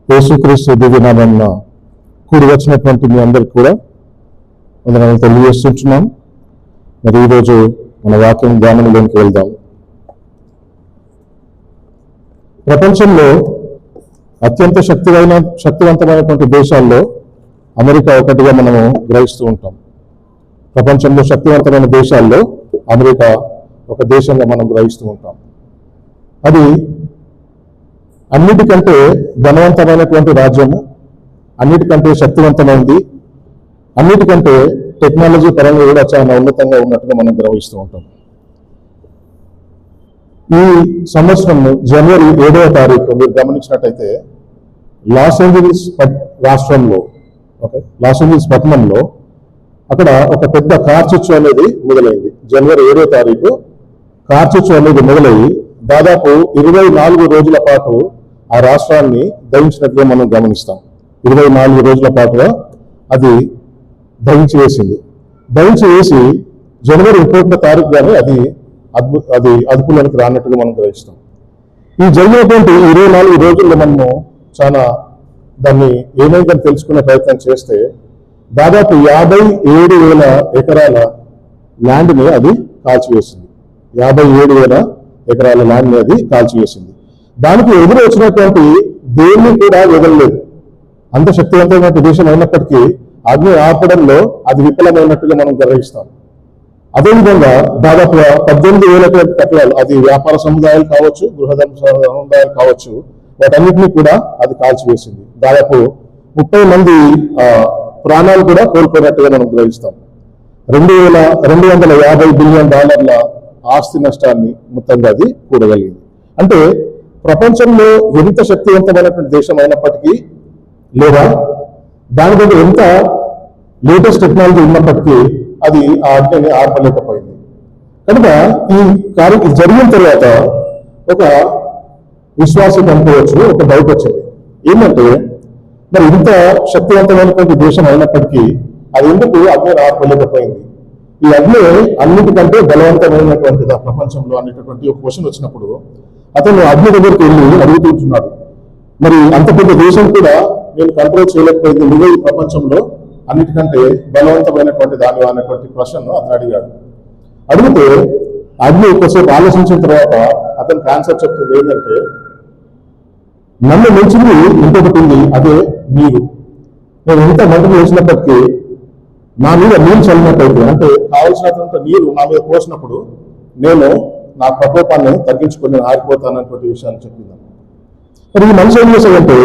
యేసుక్రీస్తు దివ్యనామమున కూడి వచ్చినటువంటి మీ అందరికీ కూడా వందనాలు తెలియజేస్తున్నాం. మరి ఈరోజు మన వాక్యం ధ్యానంలోకి వెళ్దాం. ప్రపంచంలో అత్యంత శక్తివంతమైనటువంటి దేశాల్లో అమెరికా ఒకటిగా మనము గ్రహిస్తూ ఉంటాం. ప్రపంచంలో శక్తివంతమైన దేశాల్లో అమెరికా ఒక దేశంగా మనం గ్రహిస్తూ ఉంటాం. అది అన్నిటికంటే ధనవంతమైనటువంటి రాజ్యము, అన్నిటికంటే శక్తివంతమైనది, అన్నిటికంటే టెక్నాలజీ పరంగా కూడా చాలా ఉన్నతంగా ఉన్నట్టుగా మనం గ్రహిస్తూ ఉంటాం. ఈ సంవత్సరం జనవరి 7వ తారీఖు మీరు గమనించినట్టయితే లాస్ ఏంజలీస్ రాష్ట్రంలో లాస్ ఏంజలీస్ పట్టణంలో అక్కడ ఒక పెద్ద కార్చిచ్చు అనేది మొదలైంది. జనవరి 7వ తారీఖు కార్చిచ్చు అనేది మొదలయ్యి దాదాపు 24 రోజుల పాటు ఆ రాష్ట్రాన్ని దహించినట్లుగా మనం గమనిస్తాం. 24 రోజుల పాటుగా అది దహించి వేసి జనవరి 31వ తారీఖు కానీ అది అదుపులోనికి రానట్టుగా మనం గ్రహిస్తాం. ఈ జరిగినటువంటి 24 రోజుల్లో మనము చాలా దాన్ని ఏమైందని తెలుసుకునే ప్రయత్నం చేస్తే దాదాపు 57,000 ఎకరాల ల్యాండ్ని అది కాల్చివేసింది. 57,000 ఎకరాల ల్యాండ్ని అది కాల్చివేసింది. దానికి ఎదురు వచ్చినటువంటి దేన్ని కూడా వదలలేదు. అంత శక్తివంతమైన దేశం అయినప్పటికీ అగ్ని ఆపడంలో అది విఫలమైనట్టుగా మనం గ్రహిస్తాం. అదేవిధంగా దాదాపు 18,000 కట్టడాలు, అది వ్యాపార సముదాయాలు కావచ్చు, గృహ సముదాయాలు కావచ్చు, వాటన్నిటినీ కూడా అది కాల్చివేసింది. దాదాపు 30 మంది ప్రాణాలు కూడా కోల్పోయినట్టుగా మనం గ్రహిస్తాం. $250 బిలియన్ ఆస్తి నష్టాన్ని మొత్తంగా అది కూడగలిగింది. అంటే ప్రపంచంలో ఎంత శక్తివంతమైనటువంటి దేశం అయినప్పటికీ, లేదా దాని దగ్గర ఎంత లేటెస్ట్ టెక్నాలజీ ఉన్నప్పటికీ అది ఆ అగ్నిని ఆర్పలేకపోయింది. కనుక ఈ కార్యం జరిగిన తర్వాత ఒక విశ్వాసం అనుకోవచ్చు, ఒక డౌట్ వచ్చింది. ఏంటంటే మరి ఇంత శక్తివంతమైనటువంటి దేశం అయినప్పటికీ అది ఎందుకు అగ్నిని ఆర్పలేకపోయింది? ఈ అగ్ని అన్నిటికంటే బలవంతమైనటువంటిదా ప్రపంచంలో అనేటటువంటి ఒక క్వశ్చన్ వచ్చినప్పుడు అతను అగ్ని దగ్గరికి వెళ్ళి అడుగుతుంటున్నాడు, మరి అంత పెద్ద దేశం కూడా నేను కంట్రోల్ చేయలేకపోయింది, నువ్వే ఈ ప్రపంచంలో అన్నిటికంటే బలవంతమైనటువంటి దాని అనేటువంటి ప్రశ్నను అతను అడిగాడు. అడిగితే అగ్ని ఎక్కువసేపు ఆలోచించిన తర్వాత అతను ఆన్సర్ చెప్తుంది ఏంటంటే, నన్ను మించింది ఇంకొకటి ఉంది, అదే నీరు. నేను ఎంత మంటలు వేసినప్పటికీ నా మీద నీరు చల్లినట్టయితే, అంటే కావలసినటువంటి నీరు నా మీద పోసినప్పుడు నేను నా ప్రకోపాన్ని తగ్గించుకొని ఆరిపోతానటువంటి విషయాన్ని చెప్పింది. మరి ఈ మనిషి ఏం చేశాడంటే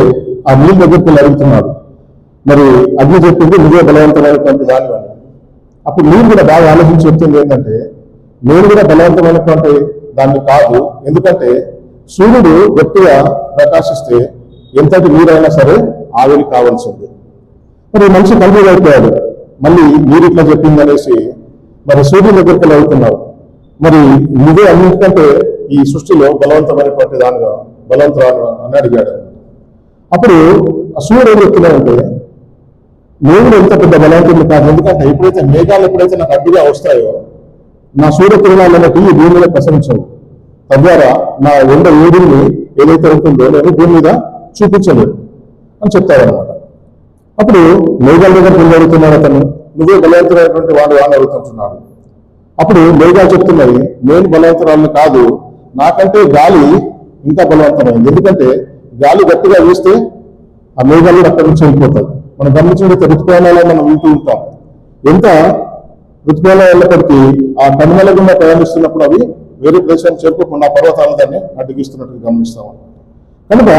ఆ నీళ్ళ దగ్గరికి వెళ్ళి అడుగుతున్నాడు, మరి అగ్ని చెప్పింది నువ్వే బలవంతమైనటువంటి దానివని. అప్పుడు నీరు కూడా బాగా ఆలోచించి చెప్తుంది ఏంటంటే, నేను కూడా బలవంతమైనటువంటి దాన్ని కాదు, ఎందుకంటే సూర్యుడు గట్టిగా ప్రకాశిస్తే ఎంతటి నీరైనా సరే ఆవిరి కావాల్సింది. మరి మనిషి కన్ఫ్యూజ్ అయిపోయాడు, మళ్ళీ నీరు ఇట్లా చెప్పింది అనేసి మరి సూర్యుని దగ్గరికి వెళ్ళి అడుగుతున్నాడు, మరి నువ్వే అన్నింటికంటే ఈ సృష్టిలో బలవంతమైనటువంటి దానిగా బలవంతరాలు అని అడిగాడు. అప్పుడు ఆ సూర్యుడు ఏం చెప్తున్నాడంటే, నేను ఎంత పెద్ద బలవంతుడు కాదు, ఎందుకంటే ఎప్పుడైతే నాకు అడ్డుగా వస్తాయో నా సూర్య కిరణాలు అన్నట్టు ఈ భూమి మీద ప్రసరించవు, తద్వారా నా వేడిని ఏదైతే ఉంటుందో నేను భూమి మీద చూపించలేదు అని చెప్తాడనమాట. అప్పుడు మేఘాల దగ్గర పిల్లలు అడుగుతున్నాడు అతను, నువ్వే బలవంతుడైనటువంటి వాడు అని అడుగుతుంటున్నాడు. అప్పుడు మేఘాలు చెప్తున్నాయి, నేను బలవంతురాలను కాదు, నాకంటే గాలి ఇంకా బలవంతమైంది, ఎందుకంటే గాలి గట్టిగా వీస్తే ఆ మేఘాలు కూడా అక్కడి నుంచి వెళ్ళిపోతాయి. మనం గమనించినట్లయితే ఋతుపవనాలను మనం వింటూ ఉంటాం. ఎంత ఋతుపవనాలు వెళ్ళినప్పటికీ ఆ కనుమల గుండా ప్రయాణిస్తున్నప్పుడు అవి వేరే ప్రదేశాన్ని చేరుకోకుండా పర్వతాలను దాన్ని అడ్డగిస్తున్నట్టు గమనిస్తాం. కనుక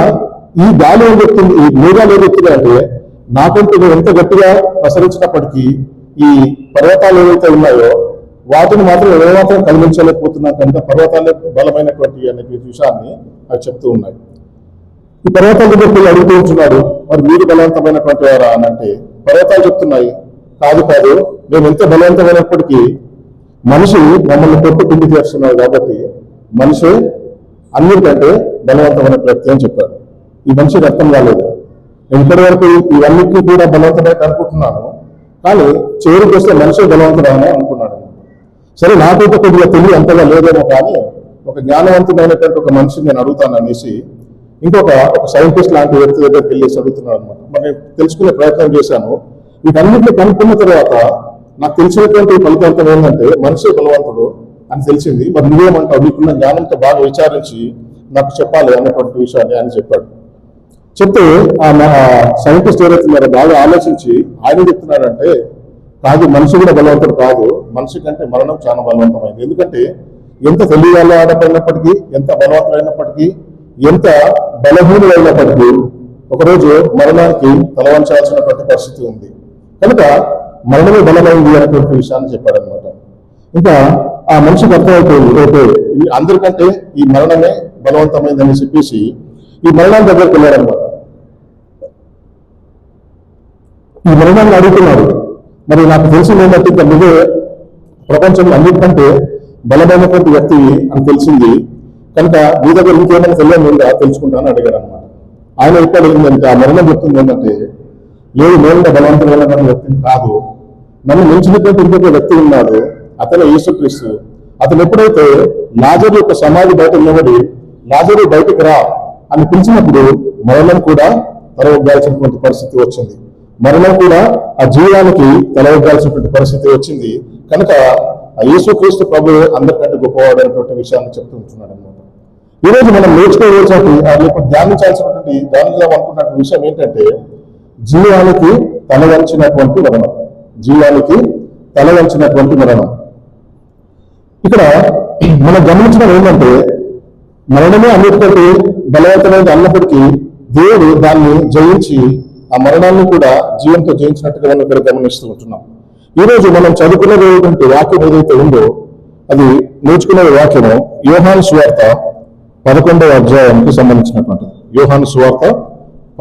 ఈ గాలి ఏం చెప్తుంది, ఈ మేఘాలు ఏం చెప్తుంది అంటే, నాకంటూ ఎంత గట్టిగా ప్రసరించినప్పటికీ ఈ పర్వతాలు ఏవైతే ఉన్నాయో వాటిని మాత్రం ఏమాత్రం కదిలించలేకపోతున్నాం, కనుక పర్వతాలే బలమైనటువంటి అనే విషయాన్ని అవి చెప్తూ ఉన్నాయి. ఈ పర్వతాల దగ్గరికి అడుగుతూ ఉంటున్నాడు, మరి మీరు బలవంతమైనటువంటి వారా అని అంటే పర్వతాలు చెప్తున్నాయి, కాదు, మేము ఎంత బలవంతమైనప్పటికీ మనిషి మమ్మల్ని కొట్టు పిండి చేస్తున్నాడు, కాబట్టి మనిషే అన్నిటికంటే బలవంతమైన వ్యక్తి అని చెప్పాడు. ఈ మనిషికి అర్థం కాలేదు. నేను ఇప్పటి వరకు ఇవన్నిటినీ కూడా బలవంతమైన అనుకుంటున్నాను, కానీ చివరికి వస్తే మనిషి బలవంతుడని అనుకున్నాడు. సరే, నాకైతే కొద్దిగా తెలివి అంతగా లేదేమో, కానీ ఒక జ్ఞానవంతుడైనటువంటి ఒక మనిషిని నేను అడుగుతాను అనేసి ఇంకొక సైంటిస్ట్ లాంటి వ్యక్తి దగ్గరికి వెళ్ళేసి అడుగుతున్నాడు అనమాట. మరి నేను తెలుసుకునే ప్రయత్నం చేశాను. వీటన్నిటిని కనుక్కున్న తర్వాత నాకు తెలిసినటువంటి ఫలితాంతం ఏంటంటే మనిషి బలవంతుడు అని తెలిసింది. మరి నువ్వేమంటావు, నీకున్న జ్ఞానంతో బాగా విచారించి నాకు చెప్పాలి అన్నటువంటి విషయాన్ని ఆయన చెప్పాడు. చెప్తే ఆ సైంటిస్ట్ ఎవరైతే ఉన్నారో బాగా ఆలోచించి ఆయన చెప్తున్నాడంటే, కాదు, మనిషి కూడా బలవంతుడు కాదు, మనిషి కంటే మరణం చాలా బలవంతమైంది. ఎందుకంటే ఎంత తెలియాలో ఆడపడినప్పటికీ, ఎంత బలవంతుడైనప్పటికీ, ఎంత బలహీనుడైనప్పటికీ ఒకరోజు మరణానికి తలవంచాల్సినటువంటి పరిస్థితి ఉంది. కనుక మరణమే బలమైంది అనేటువంటి విషయాన్ని చెప్పాడనమాట. ఇంకా ఆ మనిషికి అర్థమైపోయింది, ఓకే, అందరికంటే ఈ మరణమే బలవంతమైందని చెప్పేసి ఈ మరణాన్ని దగ్గరికి వెళ్ళాడనమాట. ఈ మరణాన్ని అడుగుతున్నాడు, మరి నాకు తెలిసింది ఏంటంటే ఇంకా నువ్వే ప్రపంచంలో అన్నిటికంటే బలమైనటువంటి వ్యక్తి అని తెలిసింది, కనుక నీ దగ్గర ఇంకేమైనా తెలియని ఉందా తెలుసుకుంటానని అడిగాడు అనమాట. ఆయన ఎక్కడ ఏంటంటే ఆ మరణం చెప్తుంది ఏంటంటే, లేదు, నేను బలవంతమైనటువంటి వ్యక్తిని కాదు, నన్ను మించినటువంటి ఇంకొక వ్యక్తి ఉన్నాడు, అతను యేసుక్రీస్తు. అతను ఎప్పుడైతే లాజరు యొక్క సమాధి బయట నిలబడి లాజరు బయటకు రా అని పిలిచినప్పుడు మరణం కూడా తలవగ్గాల్సినటువంటి పరిస్థితి వచ్చింది. మరణం కూడా ఆ జీవానికి తలవగ్గాల్సినటువంటి పరిస్థితి వచ్చింది. కనుక ఆ యేసుక్రీస్తు ప్రభు అందరికంటే గొప్పవాడు అనేటువంటి విషయాన్ని చెప్తుంటున్నాడు అనమాట. ఈరోజు మనం నేర్చుకోవాల్సినటువంటి ధ్యానించాలనుకున్నటువంటి విషయం ఏంటంటే, జీవానికి తలవంచినటువంటి మరణం. జీవానికి తలవంచినటువంటి మరణం. ఇక్కడ మనం గమనించడం ఏంటంటే, మరణమే అన్నిటికంటే బలవంతమైనది అన్నప్పటికీ దేవుడు దాన్ని జయించి ఆ మరణాన్ని కూడా జీవంతో జయించినట్టుగా మనం ఇక్కడ గమనిస్తూ ఉంటున్నాం. ఈరోజు మనం చదువుకునేటువంటి వాక్యం ఏదైతే ఉందో అది నేర్చుకునే వాక్యము యోహాను సువార్త 11వ అధ్యాయానికి సంబంధించినటువంటిది. యోహాను సువార్త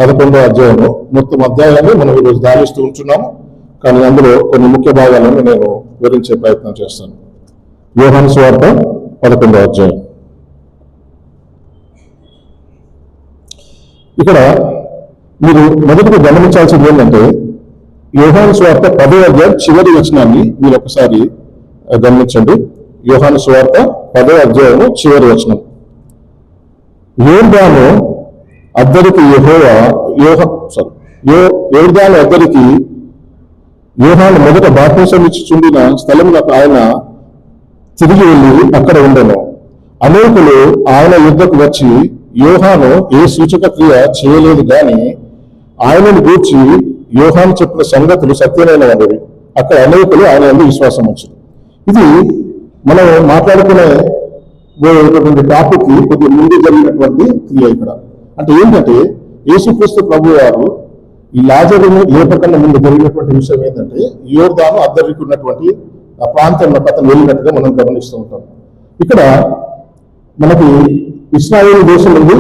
11వ అధ్యాయము మొత్తం అధ్యాయాన్ని మనం ఈరోజు ధ్యానిస్తూ ఉంటున్నాము. కానీ అందులో కొన్ని ముఖ్య భాగాలను నేను వివరించే ప్రయత్నం చేస్తాను. యోహాను సువార్త 11వ అధ్యాయం. ఇక్కడ మీరు మొదటిగా గమనించాల్సింది ఏంటంటే, యోహాను సువార్త 10వ అధ్యాయం చివరి వచనాన్ని మీరు ఒకసారి గమనించండి. యోహాను సువార్త 10వ అధ్యాయము చివరి వచనం. యోర్దాను అద్దరికి యోర్దాను అద్దరికి యోహాను మొదట బాప్తిసం ఇచ్చుచుండిన స్థలమునకు ఆయన తిరిగి వెళ్ళి అక్కడ ఉండెను. అనేకులు ఆయన యుద్ధకు వచ్చి, యోహాను ఏ సూచక క్రియ చేయలేదు గాని ఆయనను గూర్చి యోహాను చెప్పిన సంగతులు సత్యమైనవి. అక్కడ అనేకులు ఆయన యందు విశ్వాసం ఉంచారు. ఇది మనం మాట్లాడుకునే టాపిక్ కి కొద్దిగా ముందు జరిగినటువంటి క్రియ. ఇక్కడ అంటే ఏంటంటే, యేసుక్రీస్తు ప్రభు వారు ఈ లాజరును లేపకన్నా ముందు జరిగినటువంటి విషయం ఏంటంటే, యోర్దాను అద్దరికి ఉన్నటువంటి ఆ ప్రాంతంలో అతను వెళ్ళినట్టుగా మనం గమనిస్తూ ఉంటాం. ఇక్కడ మనకి ఇశ్రాయేలు దేశం ఉంది,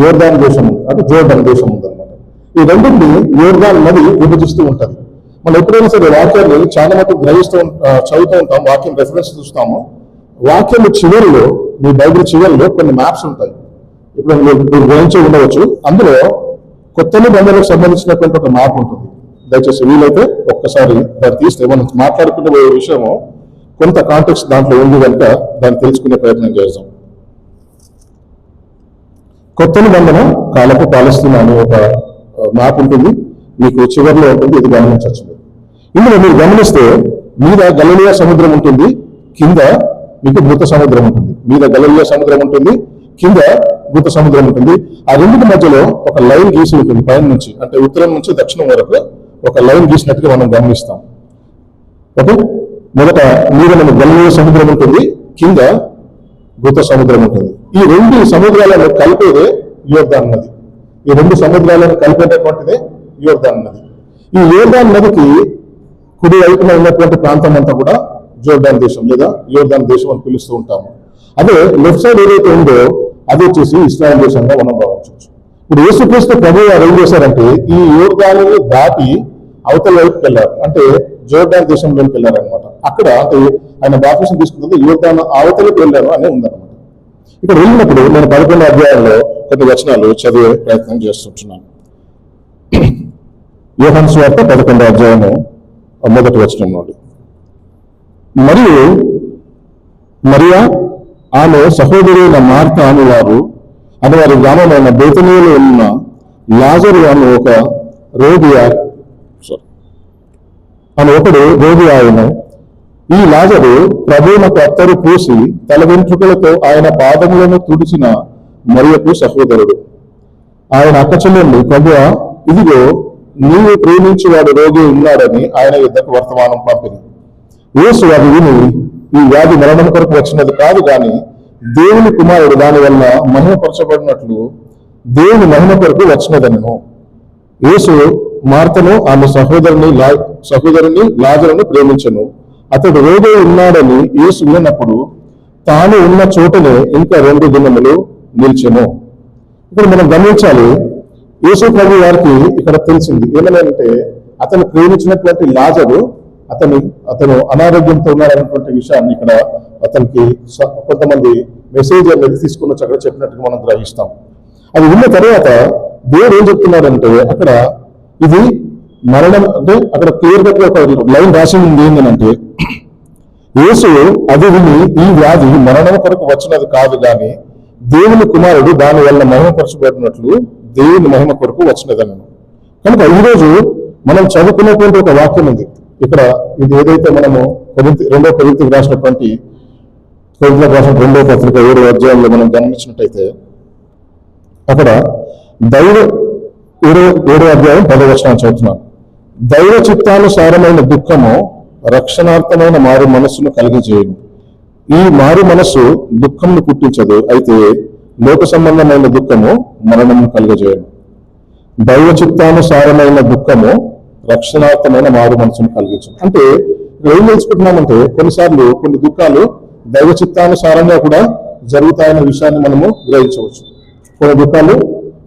యోర్దాను దేశం ఉంది, అంటే జోర్డాన్ దేశం ఉంది అనమాట. ఈ రెండింటిని యోర్దాన్ నది విభజిస్తూ ఉంటుంది. మనం ఎప్పుడైనా సరే వాక్యాన్ని చాలా మటుకు చదువుతూ ఉంటాం, వాక్యం రెఫరెన్స్ చూస్తాము. వాక్యం చివరిలో, మీ బైబిల్ చివరిలో కొన్ని మ్యాప్స్ ఉంటాయి. ఇప్పుడు మీరు గ్రహించి ఉండవచ్చు. అందులో కొత్త నిబంధనలకు సంబంధించినటువంటి ఒక మ్యాప్ ఉంటుంది. దయచేసి వీలైతే ఒక్కసారి దాన్ని తీస్తే మనం మాట్లాడుకునే విషయము కొంత కాంటెక్స్ట్ దాంట్లో ఉంది కనుక దాన్ని తెలుసుకునే ప్రయత్నం చేద్దాం. కొత్త నిబంధన కాలపు పాలస్తీనా అనే ఒక మ్యాప్ ఉంటుంది, మీకు చివరిలో ఉంటుంది. ఇది గమనించవచ్చు. ఇందులో మీరు గమనిస్తే మీద గలిలయ సముద్రం ఉంటుంది, కింద మీకు మృత సముద్రం ఉంటుంది. మీద గలిలయ సముద్రం ఉంటుంది, కింద మృత సముద్రం ఉంటుంది. ఆ రెండింటి మధ్యలో ఒక లైన్ గీసి ఉంటుంది. పైన నుంచి అంటే ఉత్తరం నుంచి దక్షిణం వరకు ఒక లైన్ గీసినట్టుగా మనం గమనిస్తాం. ఓకే, మొదట మీద మన గలిలయ సముద్రం ఉంటుంది, కింద మృత సముద్రం ఉంటుంది. ఈ రెండు సముద్రాలను కలిపేదే యోర్దాను నది. ఈ రెండు సముద్రాలను కలిపేటటువంటిదే యోర్దాను నది. ఈ యోర్దాను నదికి కుడి వైపున ఉన్నటువంటి ప్రాంతం అంతా కూడా జోర్డాన్ దేశం లేదా యోర్దాను దేశం అని పిలుస్తూ ఉంటాము. అదే లెఫ్ట్ సైడ్ ఏదైతే ఉందో అది వచ్చేసి ఇస్రాయల్ దేశంగా మనం భావించవచ్చు. ఇప్పుడు యేసుక్రీస్తు ప్రభు వారు ఏం చేశారంటే, ఈ యోర్దాను దాటి అవతల వైపుకి వెళ్ళారు, అంటే జోర్డాన్ దేశంలోకి వెళ్ళారనమాట. అక్కడ అంటే ఆయన బాప్తిసం తీసుకున్నది యోర్దాను అవతలకు వెళ్ళారు అని ఉందన్నమాట. ఇక్కడ వెళ్ళినప్పుడు నేను 11వ అధ్యాయంలో కొన్ని వచనాలు చదివే ప్రయత్నం చేస్తుంటున్నాను. యోహాను సువార్త 11వ అధ్యాయము మొదటి వచనం నుండి. మరియా ఆమె సహోదరుల మార్త అనేవారు అని వారి గ్రామమైన బేతనీయులో ఉన్న లాజరు అని ఒకడు రోగి ఆయన. ఈ లాజరు ప్రభువునకు అత్తరు పూసి తల వెంట్రుకలతో ఆయన పాదములను తుడిచిన మరియకు సహోదరుడు. ఆయన అక్కచెల్లెళ్ళు, ప్రభువా, ఇదిగో నీవు ప్రేమించేవాడు రోగి ఉన్నాడని ఆయన యుద్ధకు వర్తమానం పంపింది. యేసు అది విని, ఈ వ్యాధి మరణం కొరకు వచ్చినది కాదు గాని దేవుని కుమారుడు దాని వల్ల మహిమపరచబడినట్లు దేవుని మహిమ కొరకు వచ్చినదనను. యేసు మార్తను ఆమె సహోదరుని లాజరును ప్రేమించను. అతడు రోగి ఉన్నాడని యేసు విన్నప్పుడు తాను ఉన్న చోటనే ఇంకా 2 దినములు నిల్చెను. ఇక్కడ మనం గమనించాలి, యేసు ప్రభు వారికి ఇక్కడ తెలిసింది ఏమనంటే అతను ప్రేమించినటువంటి లాజరు అతను అనారోగ్యంతో ఉన్నాడనేటువంటి విషయాన్ని ఇక్కడ అతనికి కొంతమంది మెసేజ్ అనేది తీసుకున్న అక్కడ చెప్పినట్టుగా మనం గ్రహిస్తాం. అది విన్న తర్వాత దేవుడు ఏం చెప్తున్నాడంటే అక్కడ ఇది మరణం అంటే అక్కడ క్లియర్ గా ఒక లైన్ రాసి ఉంది ఏంటంటే యేసు అది విని ఈ వ్యాధి మరణం కొరకు వచ్చినది కాదు గాని దేవుని కుమారుడు దాని వల్ల మహిమపరచబడినట్లు దేవుని మహిమ కొరకు వచ్చినదనను. కనుక ఈరోజు మనం చదువుకున్నటువంటి ఒక వాక్యం ఉంది ఇక్కడ. ఇది ఏదైతే మనము 2 కొరింథీయులకు రాసినటువంటి 2వ పత్రిక 7వ అధ్యాయంలో మనం గమనించినట్టయితే అక్కడ 7వ అధ్యాయం 10వ వచనం చదువుతున్నాను. దైవ చిత్తానుసారమైన దుఃఖము రక్షణార్థమైన మారు మనస్సును కలిగజేయను. ఈ మారు మనస్సు దుఃఖంను పుట్టించదు, అయితే లోక సంబంధమైన దుఃఖము మరణమును కలుగజేయను. దైవ చిత్తానుసారమైన దుఃఖము రక్షణార్థమైన మారు మనసును కలిగించను. అంటే ఏం తెలుసుకుంటున్నామంటే కొన్నిసార్లు కొన్ని దుఃఖాలు దైవ చిత్తానుసారంగా కూడా జరుగుతాయనే విషయాన్ని మనము గ్రహించవచ్చు. కొన్ని దుఃఖాలు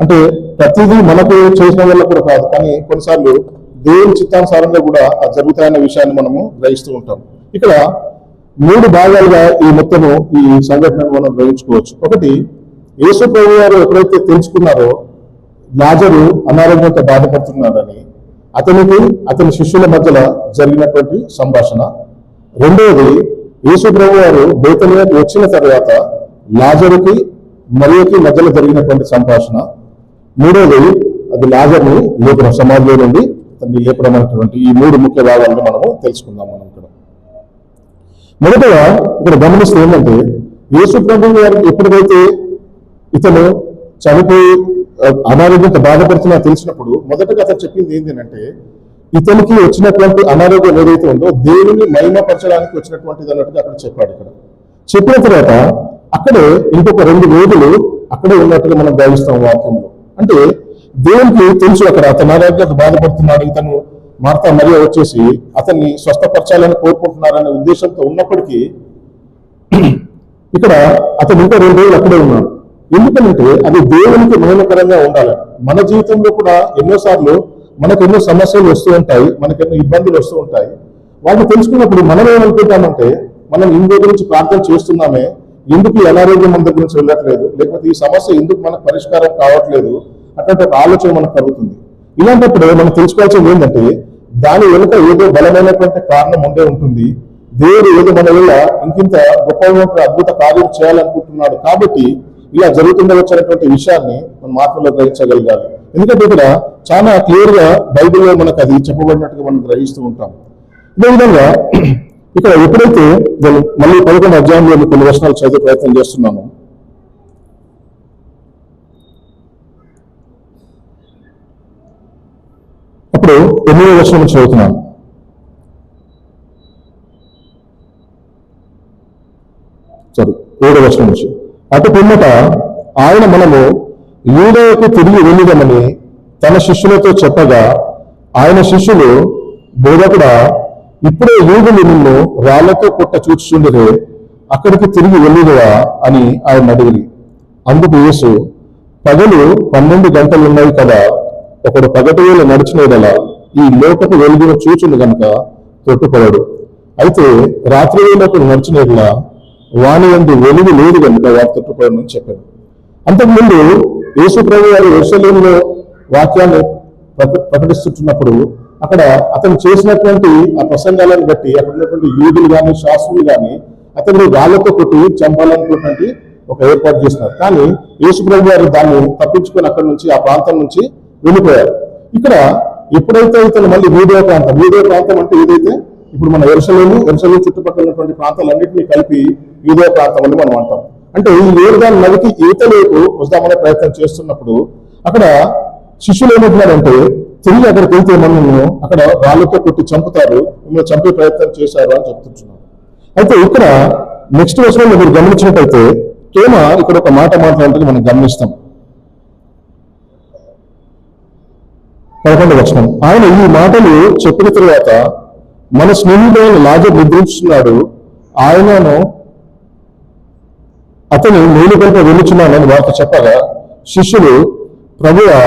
అంటే ప్రతిదీ మనకు చేసిన వల్ల కూడా కాదు, కానీ కొన్నిసార్లు దేవుని చిత్తానుసారంగా కూడా జరుగుతాయన్న విషయాన్ని మనము గ్రహిస్తూ ఉంటాం. ఇక్కడ 3 భాగాలుగా ఈ మొత్తము ఈ సంఘటనను మనం గ్రహించుకోవచ్చు. ఒకటి, యేసు ప్రభు వారు ఎప్పుడైతే తెలుసుకున్నారో లాజరు అనారోగ్యంతో బాధపడుతున్నాడని అతని శిష్యుల మధ్యలో జరిగినటువంటి సంభాషణ. రెండవది, యేసు ప్రభు వారు బేతనీయకు వచ్చిన తర్వాత లాజరుకి మరియకి మధ్యలో జరిగినటువంటి సంభాషణ. మూడవది, అది లాజర్ని లేపడం, సమాధిలో నుండి అతన్ని లేపడం అనేటువంటి ఈ 3 ముఖ్య భాగాలను మనము తెలుసుకుందాం. మనం ఇక్కడ మొదటగా ఇక్కడ గమనిస్తే ఏంటంటే యేసు ప్రభు గారికి ఎప్పుడైతే ఇతను చనిపోయి అనారోగ్యంతో బాధపడుతున్నా తెలిసినప్పుడు మొదటగా అతను చెప్పింది ఏంటంటే ఇతనికి వచ్చినటువంటి అనారోగ్యం ఏదైతే ఉందో దేవుని మహిమపరచడానికి వచ్చినటువంటిది అన్నట్టుగా అక్కడ చెప్పాడు. ఇక్కడ చెప్పిన తర్వాత అక్కడే ఇంకొక 2 రోజులు అక్కడే ఉన్నట్టుగా మనం భావిస్తాం వాక్యంలో. అంటే దేవునికి తెలుసు అక్కడ అతను అనారోగ్యంతో బాధపడుతున్నాడు, ఇతను మార్తా మరియ వచ్చేసి అతన్ని స్వస్థపరచాలని కోరుకుంటున్నారనే ఉద్దేశంతో ఉన్నప్పటికీ ఇక్కడ అతను ఇంకా 2 రోజులు అక్కడే ఉన్నాడు. ఎందుకంటే అది దేవునికి మహిమకరంగా ఉండాలి. మన జీవితంలో కూడా ఎన్నోసార్లు మనకు ఎన్నో సమస్యలు వస్తూ ఉంటాయి, మనకు ఎన్నో ఇబ్బందులు వస్తూ ఉంటాయి. వాటిని తెలుసుకున్నప్పుడు మనం ఏమనుకుంటామంటే మనం ఇందు గురించి ప్రార్థన చేస్తున్నామే, ఎందుకు ఈ అనారోగ్యం మన దగ్గర నుంచి వెళ్ళట్లేదు, లేకపోతే ఈ సమస్య ఎందుకు మనకు పరిష్కారం కావట్లేదు అటువంటి ఒక ఆలోచన మనకు కలుగుతుంది. ఇలాంటప్పుడు మనం తెలుసుకోవాల్సింది ఏంటంటే దాని వెనుక ఏదో బలమైనటువంటి కారణం ఉండే ఉంటుంది. దేవుడు ఏదో మన వల్ల ఇంకింత గొప్ప అద్భుత కార్యం చేయాలనుకుంటున్నాడు కాబట్టి ఇలా జరుగుతుండవచ్చినటువంటి విషయాన్ని మనం ఆత్మలో గ్రహించగలగాలి. ఎందుకంటే ఇక్కడ చాలా క్లియర్ గా బైబిల్లో మనకు అది చెప్పబడినట్టుగా మనం గ్రహిస్తూ ఉంటాం. ఇదే విధంగా ఇక్కడ ఎప్పుడైతే మళ్ళీ 11వ అధ్యాయంలో కొన్ని వచనాలు చదివే ప్రయత్నం చేస్తున్నాము. అప్పుడు 8వ వచనం చదువుతున్నాను. సారీ 7వ వచనం నుంచి. అటు పిమ్మట ఆయన మనము యూదయకు తిరిగి వెళ్ళిదమని తన శిష్యులతో చెప్పగా ఆయన శిష్యులు, బోధకుడా, ఇప్పుడే యూదులు నిన్ను రాళ్లతో కొట్ట చూచుచుండిరే, అక్కడికి తిరిగి వెళ్ళిదవా అని ఆయన అడిగిరి. అందుకు యేసు, పగలు 12 గంటలున్నాయి కదా, ఒకడు పగటి వేళ నడిచినలా ఈ లోకపు వెలుగును చూచును గనుక తొట్టుపడడు. అయితే రాత్రి వేళకు నడిచినలా వాని యందు వెలుగు లేదు కనుక వారు తొట్టుపడని చెప్పారు. అంతకుముందు యేసు ప్రభు వారు యెరూషలేములో వాక్యాన్ని ప్రకటిస్తున్నప్పుడు అక్కడ అతను చేసినటువంటి ఆ ప్రసంగాలను బట్టి అక్కడ ఉన్నటువంటి యూదులు కానీ శాస్త్రులు కానీ అతన్ని రాళ్లతో కొట్టి చంపాలనుకున్నటువంటి ఒక ఏర్పాటు చేసినారు. కానీ యేసు ప్రభు గారు దాన్ని తప్పించుకొని అక్కడి నుంచి ఆ ప్రాంతం నుంచి వెళ్ళిపోయారు. ఇక్కడ ఎప్పుడైతే ఇతను మళ్ళీ యూదయ ప్రాంతం అంటే ఏదైతే ఇప్పుడు మన యెరూషలేము చుట్టుపక్కల ఉన్నటువంటి ప్రాంతాలన్నింటినీ కలిపి యూదయ ప్రాంతం అని మనం అంటాం. అంటే ఈ యోర్దాను నదికి ఈతలేకు వస్తామనే ప్రయత్నం చేస్తున్నప్పుడు అక్కడ శిష్యులు ఏమంటున్నారంటే, తిరిగి అక్కడికి వెళ్తే మనల్ని అక్కడ రాళ్ళతో కొట్టి చంపుతారు, మిమ్మల్ని చంపే ప్రయత్నం చేశారు అని చెప్తున్నాడు. అయితే ఇక్కడ నెక్స్ట్ వచనంలో మీరు గమనించినట్టయితే తోమ ఇక్కడ ఒక మాట మాట్లాడుతూ మనం గమనిస్తాం. 11వ వచనం, ఆయన ఈ మాటలు చెప్పిన తరువాత మన స్నేహితుడైన లాజరు నిద్రించున్నాడు, ఆయనను అతని మేలు కనుక వెళ్ళుచున్నానని వార్త చెప్పగా శిష్యులు, ప్రభువా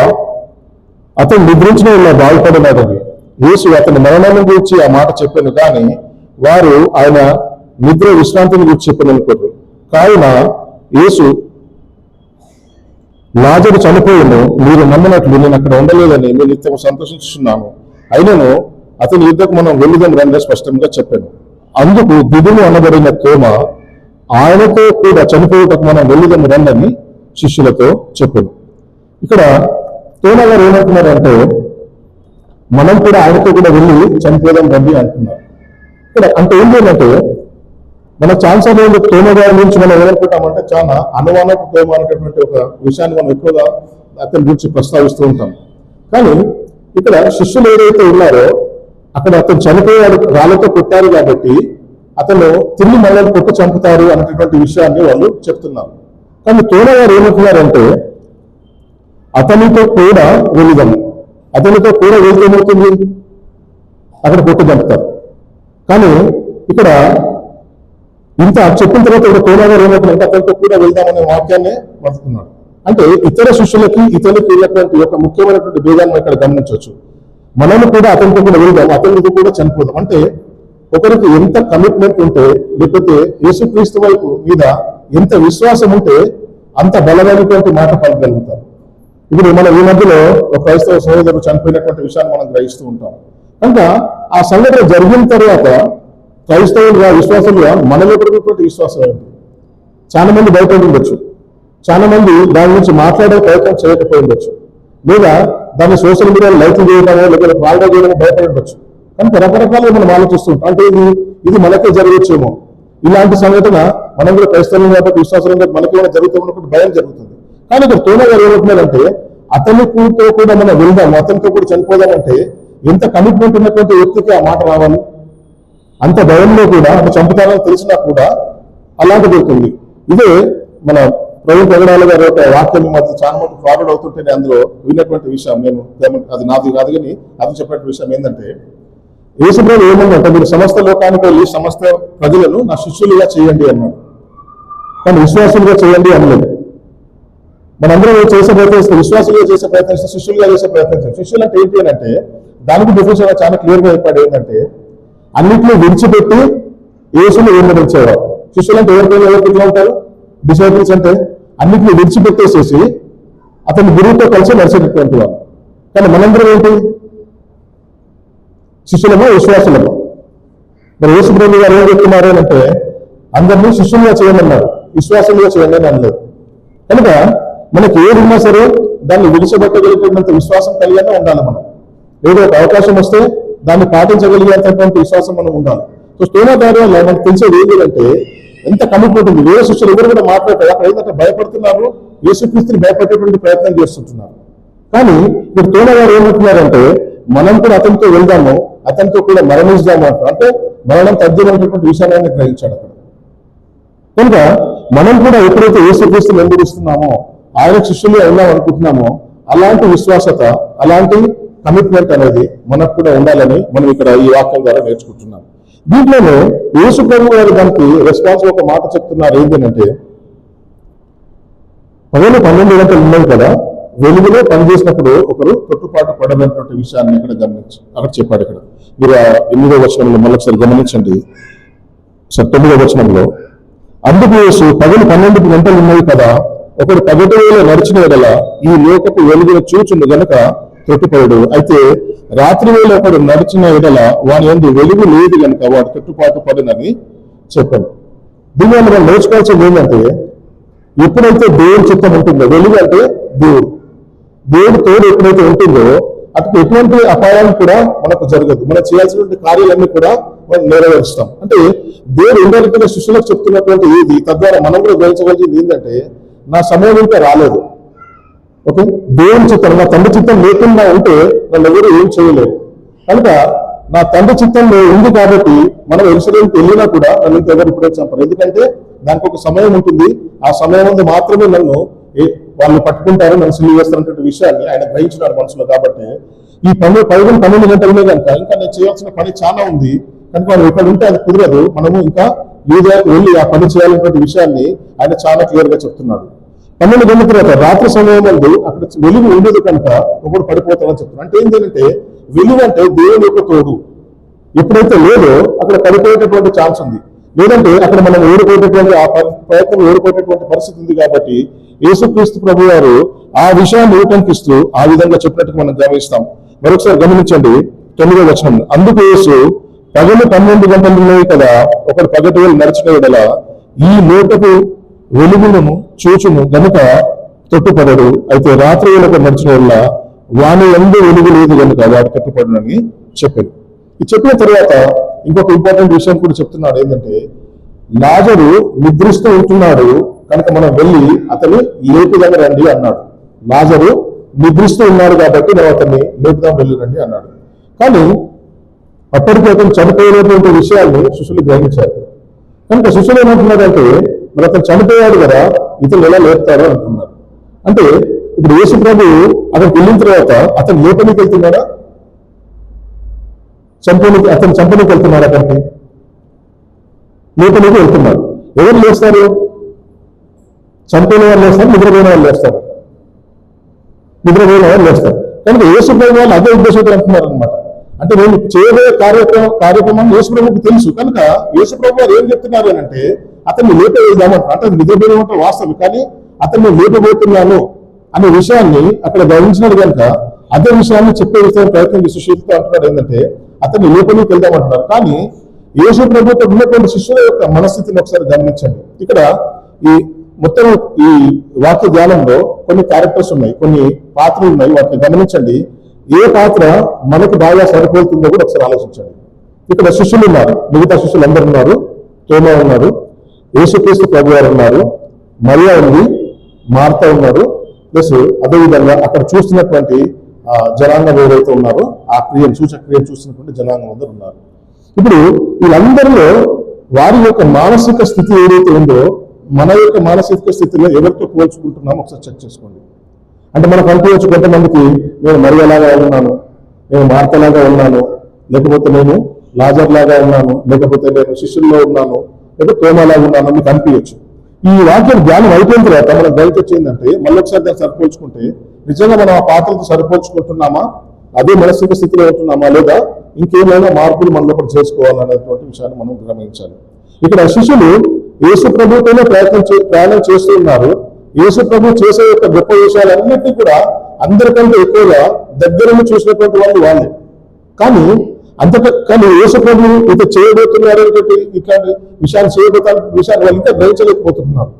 అతను నిద్రించిన ఇలా బాగుపడినాడని. యేసు అతని మరణాన్ని గురించి ఆ మాట చెప్పాను, కానీ వారు ఆయన నిద్ర విశ్రాంతిని గురించి చెప్పారనుకోరు. కావున యేసు, లాజరు చనిపోయిను, మీరు నమ్మినట్లు నేను అక్కడ ఉండలేదని నేను నిత్యం సంతోషిస్తున్నాను, అయినను అతని యుద్ధకు మనం వెళ్ళుదాం రండి స్పష్టంగా చెప్పాను. అందుకు దిగులు అనబడిన తోమ, ఆయనతో కూడా చనిపోయేటకు మనం వెళ్ళుదాం రండి శిష్యులతో చెప్పాను. ఇక్కడ తోమ గారు ఏమంటున్నారంటే, మనం కూడా ఆయనతో కూడా వెళ్ళి చనిపోదాం రండి అంటున్నారు. ఇక్కడ అంటే ఏంటంటే, మన ఛాన్సర్ తోమ గారి గురించి మనం ఏమనుకుంటామంటే చాలా అనుమానపు తోమ అనేటటువంటి ఒక విషయాన్ని మనం ఎక్కువగా అతని గురించి ప్రస్తావిస్తూ ఉంటాం. కానీ ఇక్కడ శిష్యులు ఏదైతే ఉన్నారో అక్కడ అతను చనిపోయాడు, రాళ్ళతో కొట్టారు కాబట్టి అతను తిరిగి మనల్ని కొట్టి చంపుతారు అనేటటువంటి విషయాన్ని వాళ్ళు చెప్తున్నారు. కానీ తోమ గారు ఏమంటున్నారంటే, అతనితో కూడా వెళుదాము, అతనితో కూడా వెళ్తే ఏమవుతుంది, అక్కడ కొట్టి చంపుతారు. కానీ ఇక్కడ ఇంత చెప్పిన తర్వాత ఇక్కడ తోమ గారు ఏమవుతుందంటే అతనితో కూడా వెళ్దామనే వాక్యాన్ని పడుతున్నాడు. అంటే ఇతర శిష్యులకి ఇతరులకి ఉన్నటువంటి ఒక ముఖ్యమైనటువంటి భేదాన్ని ఇక్కడ గమనించవచ్చు. మనము కూడా అతనితో కూడా వెళ్దాం, అతనితో కూడా చనిపోదాం. అంటే ఒకరికి ఎంత కమిట్మెంట్ ఉంటే, లేకపోతే యేసుక్రీస్తు వైపు మీద ఎంత విశ్వాసం ఉంటే అంత బలమైనటువంటి మాట పలకగలుగుతారు. ఇప్పుడు మనం ఈ మధ్యలో ఒక క్రైస్తవ సహోదరుడు చనిపోయినటువంటి విషయాన్ని మనం గ్రహిస్తూ ఉంటాం. కనుక ఆ సంఘటన జరిగిన తర్వాత క్రైస్తవులుగా విశ్వాసంగా మనలో పడినటువంటి విశ్వాసం ఏంటి? చాలా మంది భయపడి ఉండొచ్చు, చాలా మంది దాని గురించి మాట్లాడే ప్రయత్నం చేయకపోయి ఉండొచ్చు, లేదా దాన్ని సోషల్ మీడియాలో లైక్ చేయడమో లేకపోతే ఫాలో చేయడమో భయపడి ఉండొచ్చు. కనుక రకరకాలుగా మనం ఆలోచిస్తుంటాం. అంటే ఇది మనకే జరగచ్చేమో, ఇలాంటి సంఘటన మనం కూడా క్రైస్తవులు కాబట్టి విశ్వాసం మనకేమైనా జరుగుతున్నప్పుడు భయం జరుగుతుంది. కానీ ఇక్కడ తోమ గారు ఏమంటున్నారంటే, అతనితో కూడా మనం వెళ్దాము, అతనితో కూడా చనిపోదామంటే ఎంత కమిట్మెంట్ ఉన్నటువంటి వ్యక్తికి ఆ మాట రావాలి? అంత భయంలో కూడా అంత చంపుతారని తెలిసినా కూడా అలాంటి దొరుకుతుంది. ఇదే మన ప్రవీణ్ ప్రగడాల గారి యొక్క వాక్యం మధ్య చాలా మంది ఫార్వర్డ్ అవుతుంటే అందులో విన్నటువంటి విషయం, నేను అది నాది కాదు కానీ అది చెప్పినటువంటి విషయం ఏంటంటే, యేసుప్రభువు ఏమందంటే, మీరు సమస్త లోకానికి వెళ్ళి సమస్త ప్రజలను నా శిష్యులుగా చేయండి అన్నాడు, కానీ విశ్వాసులుగా చేయండి అనలేదు. మనందరం చేసే ప్రయత్నిస్తాం, విశ్వాసులుగా చేసే ప్రయత్నిస్తాం, శిష్యులుగా చేసే ప్రయత్నిస్తాం. శిష్యులు అంటే ఏంటి అని అంటే, దానికి డెఫినేషన్ చాలా క్లియర్గా ఏర్పడి ఏంటంటే, అన్నింటినీ విడిచిపెట్టి యేసుని వెంబడించేవారు. శిష్యులు అంటే ఎవరికి ఉంటారు? డిసైపుల్స్ అంటే అన్నింటినీ విడిచిపెట్టేసేసి అతని గురువుతో కలిసి నడిచేటటువంటి వారు. కానీ మనందరం ఏంటి? శిష్యులమో విశ్వాసులమో? మరి యేసు ప్రభువు గారు ఏం చెప్తున్నారు అంటే, అందరినీ శిష్యులుగా చేయమన్నారు, విశ్వాసులుగా చేయండి అని అనలేదు. కనుక మనకి ఏది ఉన్నా సరే దాన్ని విడిచిపెట్టగలిగినంత విశ్వాసం కలిగానే ఉండాలి. మనం ఏదో ఒక అవకాశం వస్తే దాన్ని పాటించగలిగేంతటువంటి విశ్వాసం మనం ఉండాలి. సో తోమ ద్వారా మనకు తెలిసేది ఏంటి అంటే, ఎంత కమిట్మెంట్ ఉంది. వేరే శిష్యులు ఎవరు కూడా మాట్లాడతారు, అక్కడ ఏంటంటే భయపడుతున్నారు, యేసుక్రీస్తుని భయపడేటువంటి ప్రయత్నం చేస్తుంటున్నారు. కానీ ఇప్పుడు తోమ గారు ఏమంటున్నారంటే, మనం కూడా అతనితో వెళ్దాము, అతనితో కూడా మరణిస్తాము అంటారు. అంటే మరణం తథ్యమైనటువంటి విషయాన్ని గ్రహించాడు అక్కడ. కనుక మనం కూడా ఎప్పుడైతే యేసుక్రీస్తుని వెంబడిస్తున్నామో, ఆయన శిష్యులుగా వెళ్దాం అనుకుంటున్నామో, అలాంటి విశ్వాసత, అలాంటి కమిట్మెంట్ అనేది మనకు కూడా ఉండాలని మనం ఇక్కడ ఈ వాక్యం ద్వారా నేర్చుకుంటున్నాం. దీంట్లోనే యేసు ప్రభువు గారు దానికి రెస్పాన్స్ ఒక మాట చెప్తున్నారు. ఏంటంటే, పగలు 12 గంటలు ఉన్నాయి కదా, వెలుగులో పనిచేసినప్పుడు ఒకరు తొట్టుపాటు పడనటువంటి విషయాన్ని ఇక్కడ గమనించి అక్కడ చెప్పాడు. ఇక్కడ మీరు 8వ వచనంలో మళ్ళొకసారి గమనించండి. 9వ వచనంలో, అందుకు యేసు, పగలు 12 గంటలు ఉన్నాయి కదా, ఒకడు పగటి వేళ నడిచిన ఎడల ఈ లోకపు వెలుగును చూచుండు గనక తొట్టుపడు. అయితే రాత్రి వేళ ఒకడు నడిచిన ఎడల వాని యందు వెలుగు లేదు కనుక వాడు తొట్టుపాటు పడునని చెప్పాడు. దీనివల్ల మనం నేర్చుకోవాల్సింది ఏంటంటే, ఎప్పుడైతే దేవుడి చిత్తం ఉంటుందో, వెలుగు అంటే దేవుడు తోడు ఎప్పుడైతే ఉంటుందో అటు ఎటువంటి అపాయాలు కూడా మనకు జరగదు. మనం చేయాల్సినటువంటి కార్యాలన్నీ కూడా మనం నెరవేరుస్తాం. అంటే దేవుడు ఇండైరెక్ట్ గా శిష్యులకు చెప్తున్నటువంటి ఏది, తద్వారా మనం కూడా గ్రహించగలిగింది ఏంటంటే, నా సమయం ఇంకా రాలేదు. ఓకే, దేవుని చిత్తం, నా తండ్రి చిత్తం లేకుండా ఉంటే నన్ను ఎవరు ఏం చేయలేరు. కనుక నా తండ్రి చిత్తంలో ఉంది కాబట్టి మనం ఎరుసలేముకి వెళ్ళినా కూడా నన్ను ఇంకెవరు ఇప్పుడే చంపరు. ఎందుకంటే దానికి ఒక సమయం ఉంటుంది. ఆ సమయం ముందు మాత్రమే నన్ను వాళ్ళు పట్టుకుంటారు, నన్ను సిలువ వేస్తారనే విషయాన్ని ఆయన గ్రహించినాడు మనసులో. కాబట్టి ఈ 12 గంటలనే కనుక ఇంకా నేను చేయాల్సిన పని చాలా ఉంది కనుక మనం ఇక్కడ ఉంటే అది కుదరదు. మనము ఇంకా యూదయాకు వెళ్ళి ఆ పని చేయాలనే విషయాన్ని ఆయన చాలా క్లియర్ గా చెప్తున్నాడు. 12 గంటల తర్వాత రాత్రి సమయం ముందు అక్కడ వెలుగు ఉండదు కనుక ఒకడు పడిపోతాడని చెప్తున్నాడు. అంటే ఏంటంటే వెలుగు అంటే దేవుని యొక్క తోడు. ఎప్పుడైతే లేదో అక్కడ పడిపోయేటటువంటి ఛాన్స్ ఉంది. లేదంటే అక్కడ మనం ఓడిపోయేటటువంటి ఆ ప్రయత్నం ఓడిపోయేటటువంటి పరిస్థితి ఉంది. కాబట్టి యేసుక్రీస్తు ప్రభు వారు ఆ విషయాన్ని ఊటంకిస్తూ ఆ విధంగా చెప్పినట్టు మనం గమనిస్తాం. మరొకసారి గమనించండి 9వ వచనం. అందుకు యేసు, పగలు 12 గంటలు ఉన్నాయి కదా, ఒకటి పగటి వేళ నడిచిన ఎడల ఈ లోకపు వెలుగును చూచును గనుక తొట్టుపడడు. అయితే రాత్రి వేళకు నడిచిన వల్ల వాని ఎందు వెలుగు లేదు కనుక వాడు తొట్టుపడనని చెప్పారు. ఇది చెప్పిన తర్వాత ఇంకొక ఇంపార్టెంట్ విషయం కూడా చెప్తున్నాడు. ఏంటంటే లాజరు నిద్రిస్తూ ఉంటున్నాడు కనుక మనం వెళ్ళి అతన్ని లేపుదాం రండి అన్నాడు. లాజరు నిద్రిస్తూ ఉన్నాడు కాబట్టి మనం అతన్ని లేపుదాం వెళ్ళి రండి అన్నాడు. కానీ అప్పటికి అతను చనిపోయినటువంటి విషయాన్ని శిష్యులు గ్రహించారు. కనుక శిష్యులు ఏమంటున్నారంటే, మరి అతను చనిపోయాడు కదా, ఇతను ఎలా లేపుతారు అంటున్నారు. అంటే ఇప్పుడు యేసు ప్రభు అతనికి వెళ్ళిన తర్వాత అతను లేపనికి వెళ్తున్నాడా, అతను చంపనికి వెళ్తున్నాడు? అక్కడికి లేపనికి వెళ్తున్నాడు. ఎవరు లేస్తారు? చంపిన వాళ్ళు లేస్తారు, నిద్రపోయిన వాళ్ళు లేస్తారు. నిద్రపోయిన వాళ్ళు లేస్తారు. కనుక యేసు ప్రభు వాళ్ళు అదే ఉద్దేశంతో అంటున్నారు అనమాట. అంటే నేను చేయబోయే కార్యక్రమం యేసు ప్రభుకి తెలుసు కనుక యేసు ప్రభు వారు ఏం చెప్తున్నారు అని అంటే, అతన్ని లేపేద్దామంటారు. అంటే నిద్రపోయిన అంటే వాస్తవం, కానీ అతన్ని లేపబోతున్నాను అనే విషయాన్ని అక్కడ గమనించినాడు కనుక అదే విషయాన్ని చెప్పే విషయాన్ని ప్రయత్నం చేసి శిష్యులతో అంటున్నాడు. ఏంటంటే అతన్ని లేపనికి వెళ్దామంటున్నారు. కానీ యేసు ప్రభుతో ఉన్నటువంటి శిష్యుల యొక్క మనస్థితిని ఒకసారి గమనించండి. ఇక్కడ ఈ మొత్తం ఈ వాక్య ధ్యానంలో కొన్ని క్యారెక్టర్స్ ఉన్నాయి, కొన్ని పాత్రలు ఉన్నాయి. వాటిని గమనించండి. ఏ పాత్ర మనకు బాగా సరిపోతుందో కూడా ఒకసారి ఆలోచించండి. ఇక్కడ శిష్యులు ఉన్నారు, మిగతా శిష్యులు అందరు ఉన్నారు. తోమా ఉన్నారు, యేసుక్రీస్తు ప్రభు వారు ఉన్నారు, మరియా ఉంది, మార్తా ఉన్నారు. ప్లస్ అదేవిధంగా అక్కడ చూస్తున్నటువంటి జనాంగం ఏదైతే ఉన్నారో ఆ సూచక క్రియను చూస్తున్నటువంటి జనాంగం అందరూ ఉన్నారు. ఇప్పుడు వీళ్ళందరిలో వారి యొక్క మానసిక స్థితి ఏదైతే ఉందో మన యొక్క మానసిక స్థితిలో ఎవరితో పోల్చుకుంటున్నామో ఒకసారి చెక్ చేసుకోండి. అంటే మనకు అనుకోవచ్చు, కొంతమందికి నేను మరియలాగా ఉన్నాను, నేను మార్తలాగా ఉన్నాను, లేకపోతే నేను లాజర్ లాగా ఉన్నాను, లేకపోతే నేను శిష్యుల్లో ఉన్నాను, లేకపోతే తోమాలాగా ఉన్నాను మీకు అనిపించచ్చు. ఈ వాక్యం ధ్యానం అయిపోయిన తర్వాత మనం గైట్ వచ్చిందంటే మళ్ళీ ఒకసారి దాన్ని సరిపోల్చుకుంటే నిజంగా మనం ఆ పాత్రతో సరిపోల్చుకుంటున్నామా, అదే మానసిక స్థితిలో ఉంటున్నామా, లేదా ఇంకేమైనా మార్పులు మనలో కూడా చేసుకోవాలనేటువంటి విషయాన్ని మనం గమనించాలి. ఇక్కడ శిష్యులు యేసు ప్రభుతోనే ప్రయాణం చేస్తూ ఉన్నారు. యేసు ప్రభు చేసే యొక్క గొప్ప విషయాలన్నింటినీ కూడా అందరికంటే ఎక్కువగా దగ్గరను చూసినటువంటి వాళ్ళు వాళ్ళే. కానీ యేసు ప్రభు ఇట్లా చేయబోతున్నారు ఇట్లాంటి విషయాలు విషయాలు వాళ్ళు ఇంకా గ్రహించలేకపోతున్నారు.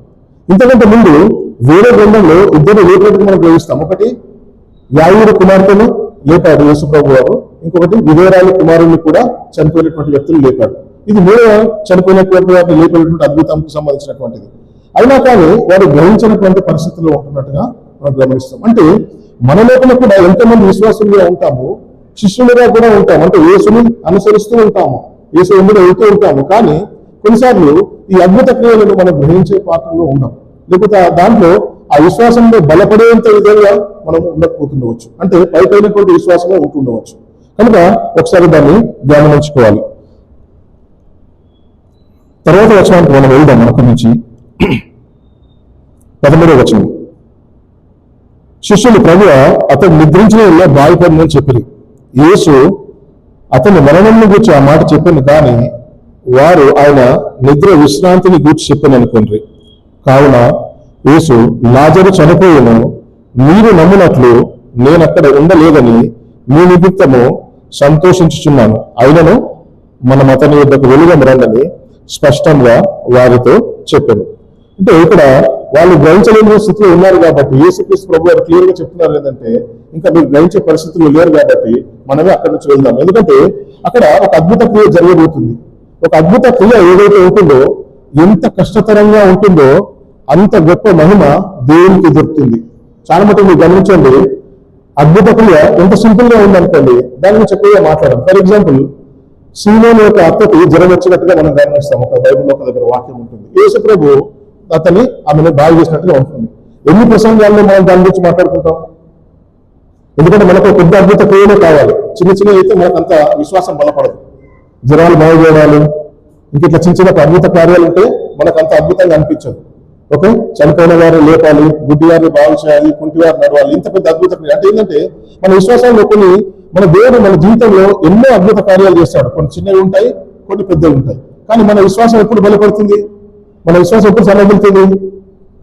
ఇంతకంటే ముందు వేరే గ్రంథంలో ఇద్దరు లేపినట్టు మనం గ్రహిస్తాం. ఒకటి యాయూరు కుమార్తెను లేపాడు యేసు ప్రభు వారు, ఇంకొకటి విధేరాలు కుమారుని కూడా చనిపోయినటువంటి వ్యక్తులు లేపాడు. ఇది మూడవ చనిపోయినటువంటి వారిని లేపినటువంటి అద్భుతానికి సంబంధించినటువంటిది. అయినా కానీ వారు గ్రహించినటువంటి పరిస్థితుల్లో ఉంటున్నట్టుగా మనం గమనిస్తాం. అంటే మన లోపల కూడా ఎంతమంది విశ్వాసంగా ఉంటాము, శిష్యులుగా కూడా ఉంటాము. అంటే యేసుని అనుసరిస్తూ ఉంటాము, యేసు ఎందుకు వెళ్తూ ఉంటాము. కానీ కొన్నిసార్లు ఈ అద్భుత క్రియలను మనం గ్రహించే పాత్రలో ఉండం, లేకపోతే దాంట్లో ఆ విశ్వాసంలో బలపడేంత విధంగా మనం ఉండకపోతుండవచ్చు. అంటే పైపైనటువంటి విశ్వాసంగా ఉంటుండవచ్చు. కనుక ఒకసారి దాన్ని గమనించుకోవాలి. తర్వాత వచనానికి మనం వెళ్దాం. అక్కడి నుంచి 13వ వచనం. శిష్యులు ప్రభువ అతను నిద్రించిన వల్ల బాధపడిందని చెప్పి యేసు అతని మరణంను గూర్చి ఆ మాట చెప్పింది, కానీ వారు ఆయన నిద్ర విశ్రాంతిని గూర్చి చెప్పని అనుకుండ్రి. కావున యేసు లాజరు చనిపోయిను, మీరు నమ్మునట్లు నేను అక్కడ ఉండలేదని మీ నిమిత్తము సంతోషించుచున్నాను. అయినను మనం అతని యొద్దకు వెలుగం రండని స్పష్టంగా వారితో చెప్పాను. అంటే ఇక్కడ వాళ్ళు గ్రహించలేని స్థితిలో ఉన్నారు కాబట్టి యేసుక్రీస్తు ప్రభు వారు క్లియర్ గా చెప్తున్నారు ఏంటంటే ఇంకా మీరు గ్రహించే పరిస్థితులు లేరు కాబట్టి మనమే అక్కడి నుంచి వెళ్దాం. ఎందుకంటే అక్కడ ఒక అద్భుత క్రియ జరగబోతుంది. ఒక అద్భుత క్రియ ఏదైతే ఉంటుందో, ఎంత కష్టతరంగా ఉంటుందో అంత గొప్ప మహిమ దేవునికి దొరుకుతుంది. చాలా మటుకు మీరు గమనించండి, అద్భుత క్రియ ఎంత సింపుల్ గా ఉందనుకోండి, దాని గురించి ఎక్కువగా మాట్లాడడం. ఫర్ ఎగ్జాంపుల్, సీమోను యొక్క అత్తకి జ్వరం వచ్చినట్టుగా మనం గమనిస్తాం. ఒక బైబిల్లో ఒక దగ్గర వాక్యం ఉంటుంది. యేసు ప్రభు అతన్ని ఆమెను బాగు చేసినట్టుగా ఉంటుంది. ఎన్ని ప్రసంగాల్లో మనం దాని గురించి మాట్లాడుకుంటాం? ఎందుకంటే మనకు పెద్ద అద్భుత క్రియలే కావాలి. చిన్న చిన్న అయితే మనకు అంత విశ్వాసం బలపడదు. జ్వరాలు బాగు చేయడాలు, ఇంక ఇట్లా చిన్న చిన్న అద్భుత కార్యాలు ఉంటే మనకు అంత అద్భుతంగా అనిపించదు. ఓకే, చనిపోయిన వారిని లేపాలి, గుడ్డి వారిని బాగు చేయాలి, కుంటి వారిని నడవాలి, ఇంత పెద్ద అద్భుత క్రియ అంటే ఏంటంటే మన విశ్వాసంలో కొన్ని మన దేవుడు మన జీవితంలో ఎన్నో అద్భుత కార్యాలు చేస్తాడు. కొన్ని చిన్నవి ఉంటాయి, కొన్ని పెద్దవి ఉంటాయి. కానీ మన విశ్వాసం ఎప్పుడు బలపడుతుంది? మన విశ్వాసం ఎప్పుడు సన్నగిలుతుంది?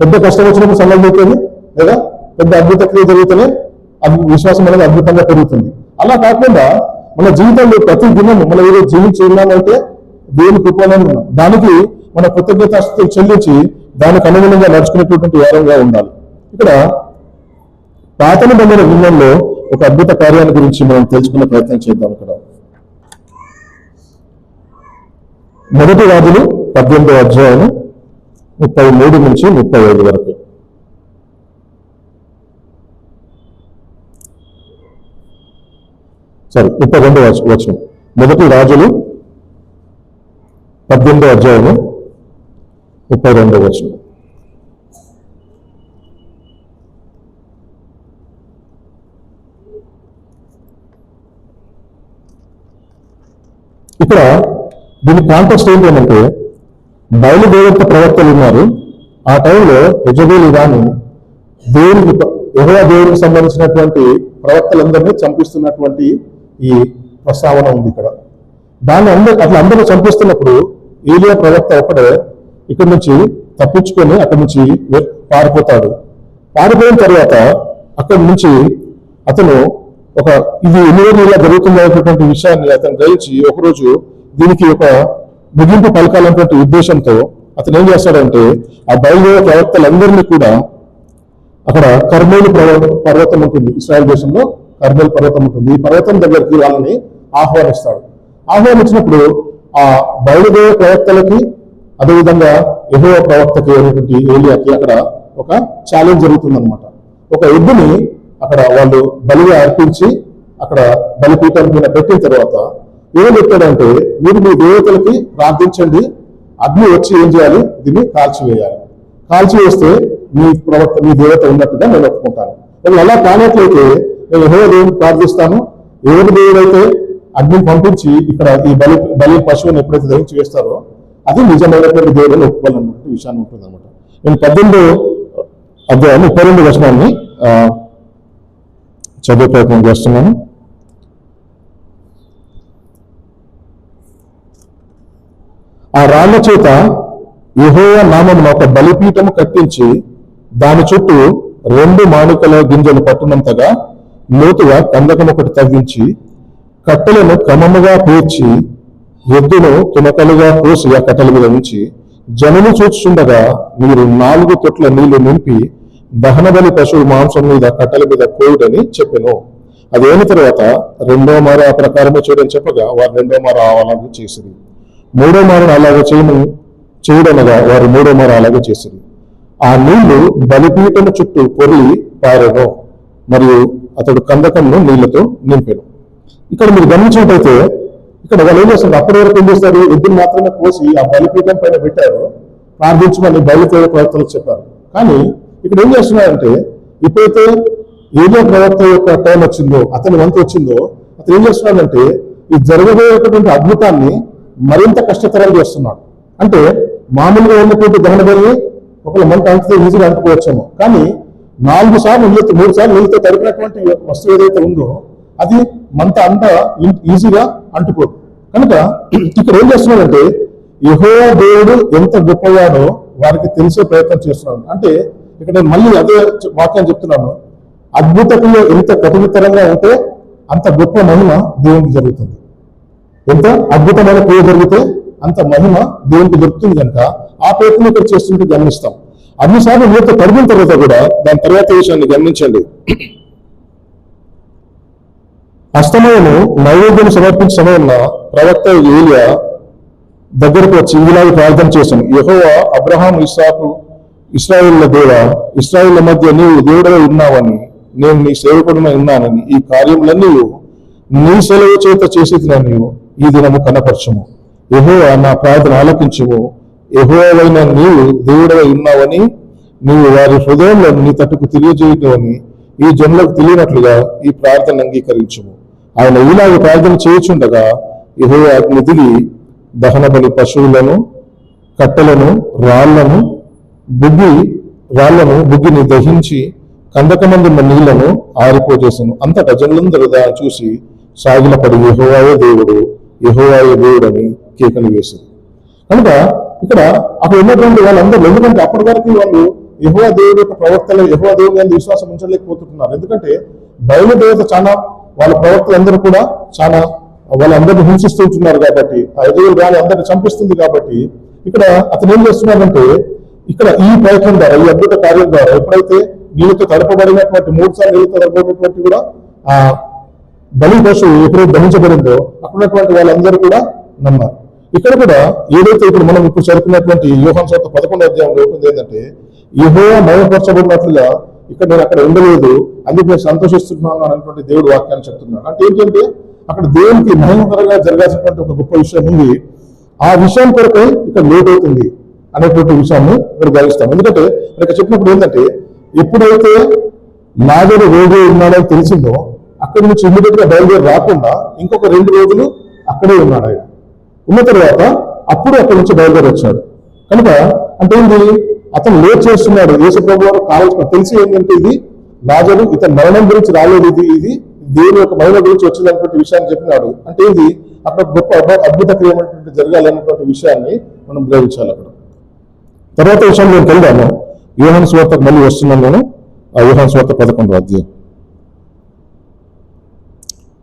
పెద్ద కష్టం వచ్చినప్పుడు సన్నగిలుతుంది, లేదా పెద్ద అద్భుత క్రియ జరిగితేనే విశ్వాసం అనేది అద్భుతంగా పెరుగుతుంది. అలా కాకుండా మన జీవితంలో ప్రతి దినం మనం ఏదో జీవించి ఉన్నామంటే దేవుని కృపనే ఉన్నాం. దానికి మన కృతజ్ఞతాస్తుతులు చెల్లించి దానికి అనుగుణంగా నడుచుకునేటువంటి వారంగా ఉండాలి. ఇక్కడ పాత నిబంధన గ్రంథంలో ఒక అద్భుత కార్యాల గురించి మనం తెలుసుకునే ప్రయత్నం చేద్దాం. ఇక్కడ మొదటి రాజులు 18వ అధ్యాయం 33 నుంచి 35 వరకు. సారీ, 32వ వచనం. మొదటి రాజులు 18వ అధ్యాయం 32వ వచనం. ఇక్కడ దీని కాంటెక్స్ట్ ఏంటంటే, బయలుదేవత ప్రవక్తలు ఉన్నారు. ఆ టైంలో యెజబెలు రాణి యెహోవా దేవునికి సంబంధించినటువంటి ప్రవక్తలందరినీ చంపిస్తున్నటువంటి ఈ ప్రస్తావన ఉంది ఇక్కడ. దాన్ని అట్లా అందరూ చంపిస్తున్నప్పుడు ఏలియా ప్రవక్త ఒక్కడే ఇక్కడి నుంచి తప్పించుకొని అక్కడి నుంచి పారిపోతాడు. పారిపోయిన తర్వాత అక్కడి నుంచి అతను ఇది ఎన్ని రోజులు ఇలా జరుగుతుందనేటువంటి విషయాన్ని అతను గ్రహించి ఒకరోజు దీనికి ఒక ముగింపు పలకాలన్నటువంటి ఉద్దేశంతో అతను ఏం చేస్తాడంటే, ఆ బయలుదేరే ప్రవక్తలందరినీ కూడా అక్కడ కర్మేలు పర్వతం ఉంటుంది. ఇశ్రాయేల్ దేశంలో కర్మేలు పర్వతం ఉంటుంది. ఈ పర్వతం దగ్గరికి వాళ్ళని ఆహ్వానిస్తాడు. ఆహ్వానించినప్పుడు ఆ బయలుదేరే ప్రవక్తలకి, అదేవిధంగా యెహోవా ప్రవక్తకి అనేటువంటి ఏలియాకి అక్కడ ఒక ఛాలెంజ్ జరుగుతుందన్నమాట. ఒక ఎద్దుని అక్కడ వాళ్ళు బలిగా అర్పించి అక్కడ బలిపీఠం మీద పెట్టిన తర్వాత ఏం చెప్పాడంటే, మీరు మీ దేవతలకి ప్రార్థించండి, అగ్ని వచ్చి ఏం చేయాలి, దీన్ని కాల్చివేయాలి. కాల్చివేస్తే మీ దేవత ఉన్నట్టుగా నేను ఒప్పుకుంటాను. అలా కానట్లయితే నేను యెహోవా దేవుని ప్రార్థిస్తాను. ఎవరి దేవుడైతే అగ్నిని పంపించి ఇక్కడ ఈ బలి పశువుని ఎప్పుడైతే దహించి వేస్తారో అది నిజమైనటువంటి దేవుడిని ఒప్పుకోవాలన్నటువంటి విషయాన్ని ఉంటుంది అనమాట. నేను 18వ అధ్యాయం 32 వచనాన్ని చదివే ప్రయత్నం చేస్తున్నాను. ఆ రాళ్ల చేత యెహోవా నామమున ఒక బలిపీఠము కట్టించి దాని చుట్టూ 2 మాణికల గింజలు పట్టునంతగా లోతుగా కందకం ఒకటి తవ్వించి కట్టెలను క్రమముగా పేర్చి ఎద్దును తునకలుగా కోసి ఆ కట్టెల మీద ఉంచి జనులు చూచుచుండగా మీరు 4 తొట్ల నీళ్లు నింపి దహన బలి పశువు మాంసం మీద కట్టెల మీద పోయుడని చెప్పెను. అదైన తర్వాత 2వ మార ఆ ప్రకారమే చేయడని చెప్పగా వారు 2వ మార అలాగే చేసిరి. 3వ మార అలాగే చేయడనగా వారు 3వ మార అలాగే చేసిరి. ఆ నీళ్లు బలిపీఠము చుట్టూ పొరి పారెను, మరియు అతడు కందకంను నీళ్లతో నింపెను. ఇక్కడ మీరు గమనించినట్టయితే ఇక్కడ వాళ్ళు ఏం చేస్తారు, అప్పటి వరకు ఏం చేస్తారు, ఎద్దును మాత్రమే కోసి ఆ బలిపీఠం పైన పెట్టారు, ప్రార్థించమని బయలుదేరే ప్రవక్తలకు చెప్పారు. కానీ ఇక్కడ ఏం చేస్తున్నారంటే, ఎప్పుడైతే ఏలియా ప్రవక్త యొక్క టైం వచ్చిందో, అతని వంతు వచ్చిందో, అతను ఏం చేస్తున్నాడంటే ఈ జరగబోయేటువంటి అద్భుతాన్ని మరింత కష్టతరం చేస్తున్నాడు. అంటే మామూలుగా ఉన్నటువంటి దహన బలిని ఒకవేళ మంట అంటితే ఈజీగా అంటుకోవచ్చేమో, కానీ 3 సార్లు నీళ్ళతో తడిపినటువంటి వస్తువు ఏదైతే ఉందో అది మంట అంతా ఈజీగా అంటుకోదు. కనుక ఇక్కడ ఏం చేస్తున్నాడంటే యెహోవా దేవుడు ఎంత గొప్పవాడో వారికి తెలిసే ప్రయత్నం చేస్తున్నాడు. అంటే ఇక్కడ నేను మళ్ళీ అదే వాక్యం చెప్తున్నాను, అద్భుత క్రియ ఎంత కఠినతరంగా ఉంటే అంత గొప్ప మహిమ దేవునికి జరుగుతుంది. ఎంత అద్భుతమైన క్రియ జరిగితే అంత మహిమ దేవునికి దొరుకుతుంది. కనుక ఆ ప్రయత్నం ఇక్కడ చేస్తుంటే గమనిస్తాం. అన్నిసార్లు నీతో తడిగిన తర్వాత కూడా దాని తర్వాత విషయాన్ని గమనించండి. అస్తమయము నైవేద్యం సమర్పించే సమయంలో ప్రవక్త ఏలియా దగ్గరకు వచ్చి ఇలాగే ప్రార్థన చేశాను. యెహోవా అబ్రహాం, ఇస్సాకు, ఇశ్రాయేళ్ల దేవ, ఇశ్రాయేళ్ల మధ్య నీవు దేవుడై ఉన్నావని, నేను నీ సేవకుడినై ఉన్నానని, ఈ కార్యములన్నీ నీ సెలవు చేత చేసేదినని ఈ దినము కనపరచము. యెహోవా నా ప్రార్థన ఆలకించుము. యెహోవైన నీవు దేవుడై ఉన్నావని, నీవు వారి హృదయంలో నీ తట్టుకు తెలియజేయటమని ఈ జనులకు తెలియనట్లుగా ఈ ప్రార్థన అంగీకరించుము. ఆయన ఇలాగ ప్రార్థన చేయుచుండగా యెహోవా అగ్ని దిగి దహన బలి పశువులను, కట్టెలను, రాళ్లను బుగ్గిని దహించి కందకమందున్న నీళ్లను ఆరిపోజేసను. అంతటా జనులందరూ దాన్ని చూసి సాగిలపడి యెహోవాయే దేవుడు, యెహోవాయే దేవుడు అని కేకలు వేశారు. కనుక ఇక్కడ అక్కడ ఉన్నటువంటి వాళ్ళందరూ, ఎందుకంటే అప్పటి వరకు వాళ్ళు యెహోవా దేవుడి యొక్క ప్రవక్తలు, యెహోవా దేవుడి మీద విశ్వాసం ఉంచలేకపోతున్నారు. ఎందుకంటే బయలుదేవత చాలా, వాళ్ళ ప్రవక్తలందరూ కూడా చాలా వాళ్ళందరినీ హింసిస్తూ ఉంటున్నారు కాబట్టి, ఆ ఎదురు రాని అందరిని చంపిస్తుంది కాబట్టి, ఇక్కడ అతను ఏం చేస్తున్నాడంటే, ఇక్కడ ఈ ప్రయత్నం ద్వారా, ఈ అద్భుత కార్యం ద్వారా ఎప్పుడైతే నీళ్ళతో తడపబడినటువంటి 3 సార్లు నీళ్ళతో తడపబడినటువంటి కూడా ఆ బలి పశువు ఎప్పుడైతే దహించబడిందో అక్కడున్నటువంటి వాళ్ళందరూ కూడా నమ్మారు. ఇక్కడ కూడా ఏదైతే మనం ఇప్పుడు చదువుకున్నటువంటి యోహాను సువార్త 11వ అధ్యాయంలో ఉంటుంది ఏంటంటే, యెహోవా మహిమపరచబడినట్లుగా ఇక్కడ నేను అక్కడ ఉండలేదు, అందుకు నేను సంతోషిస్తున్నాను అనేటువంటి దేవుడు వాక్యాన్ని చెప్తున్నాను. అంటే ఏంటంటే అక్కడ దేవునికి మహిమకరంగా జరగాల్సినటువంటి ఒక గొప్ప విషయం ఉంది. ఆ విషయం కొరకై ఇక్కడ లేట్ అవుతుంది అనేటువంటి విషయాన్ని ఇక్కడ గ్రహిస్తాం. ఎందుకంటే ఇక్కడ చెప్పినప్పుడు ఏంటంటే, ఎప్పుడైతే లాజరు రోగి ఉన్నాడని తెలిసిందో అక్కడి నుంచి ఇమ్మీడియట్ గా బయలుదేరి రాకుండా ఇంకొక 2 రోజులు అక్కడే ఉన్నాడు. ఆయన ఉన్న తర్వాత అప్పుడు అక్కడి నుంచి బయలుదేరి వచ్చాడు. కనుక అంటే ఏంటి, అతను లేట్ చేస్తున్నాడు. యేసు ప్రభు వారు కావాల్సిన తెలిసి ఏంటంటే ఇది లాజరు ఇతని మరణం గురించి రాలేదు, ఇది దేవుని యొక్క మహిమ గురించి వచ్చిందన్నటువంటి విషయాన్ని చెప్పినాడు. అంటే ఇది అక్కడ గొప్ప అద్భుత క్రియమైనటువంటి జరగాలన్నటువంటి విషయాన్ని మనం గ్రహించాలి. అక్కడ తర్వాత విషయం నేను వెళ్దాము. యోహాను సువార్తకు మళ్ళీ వస్తున్నాను నేను. ఆ యోహాను సువార్త 11వ అధ్యాయం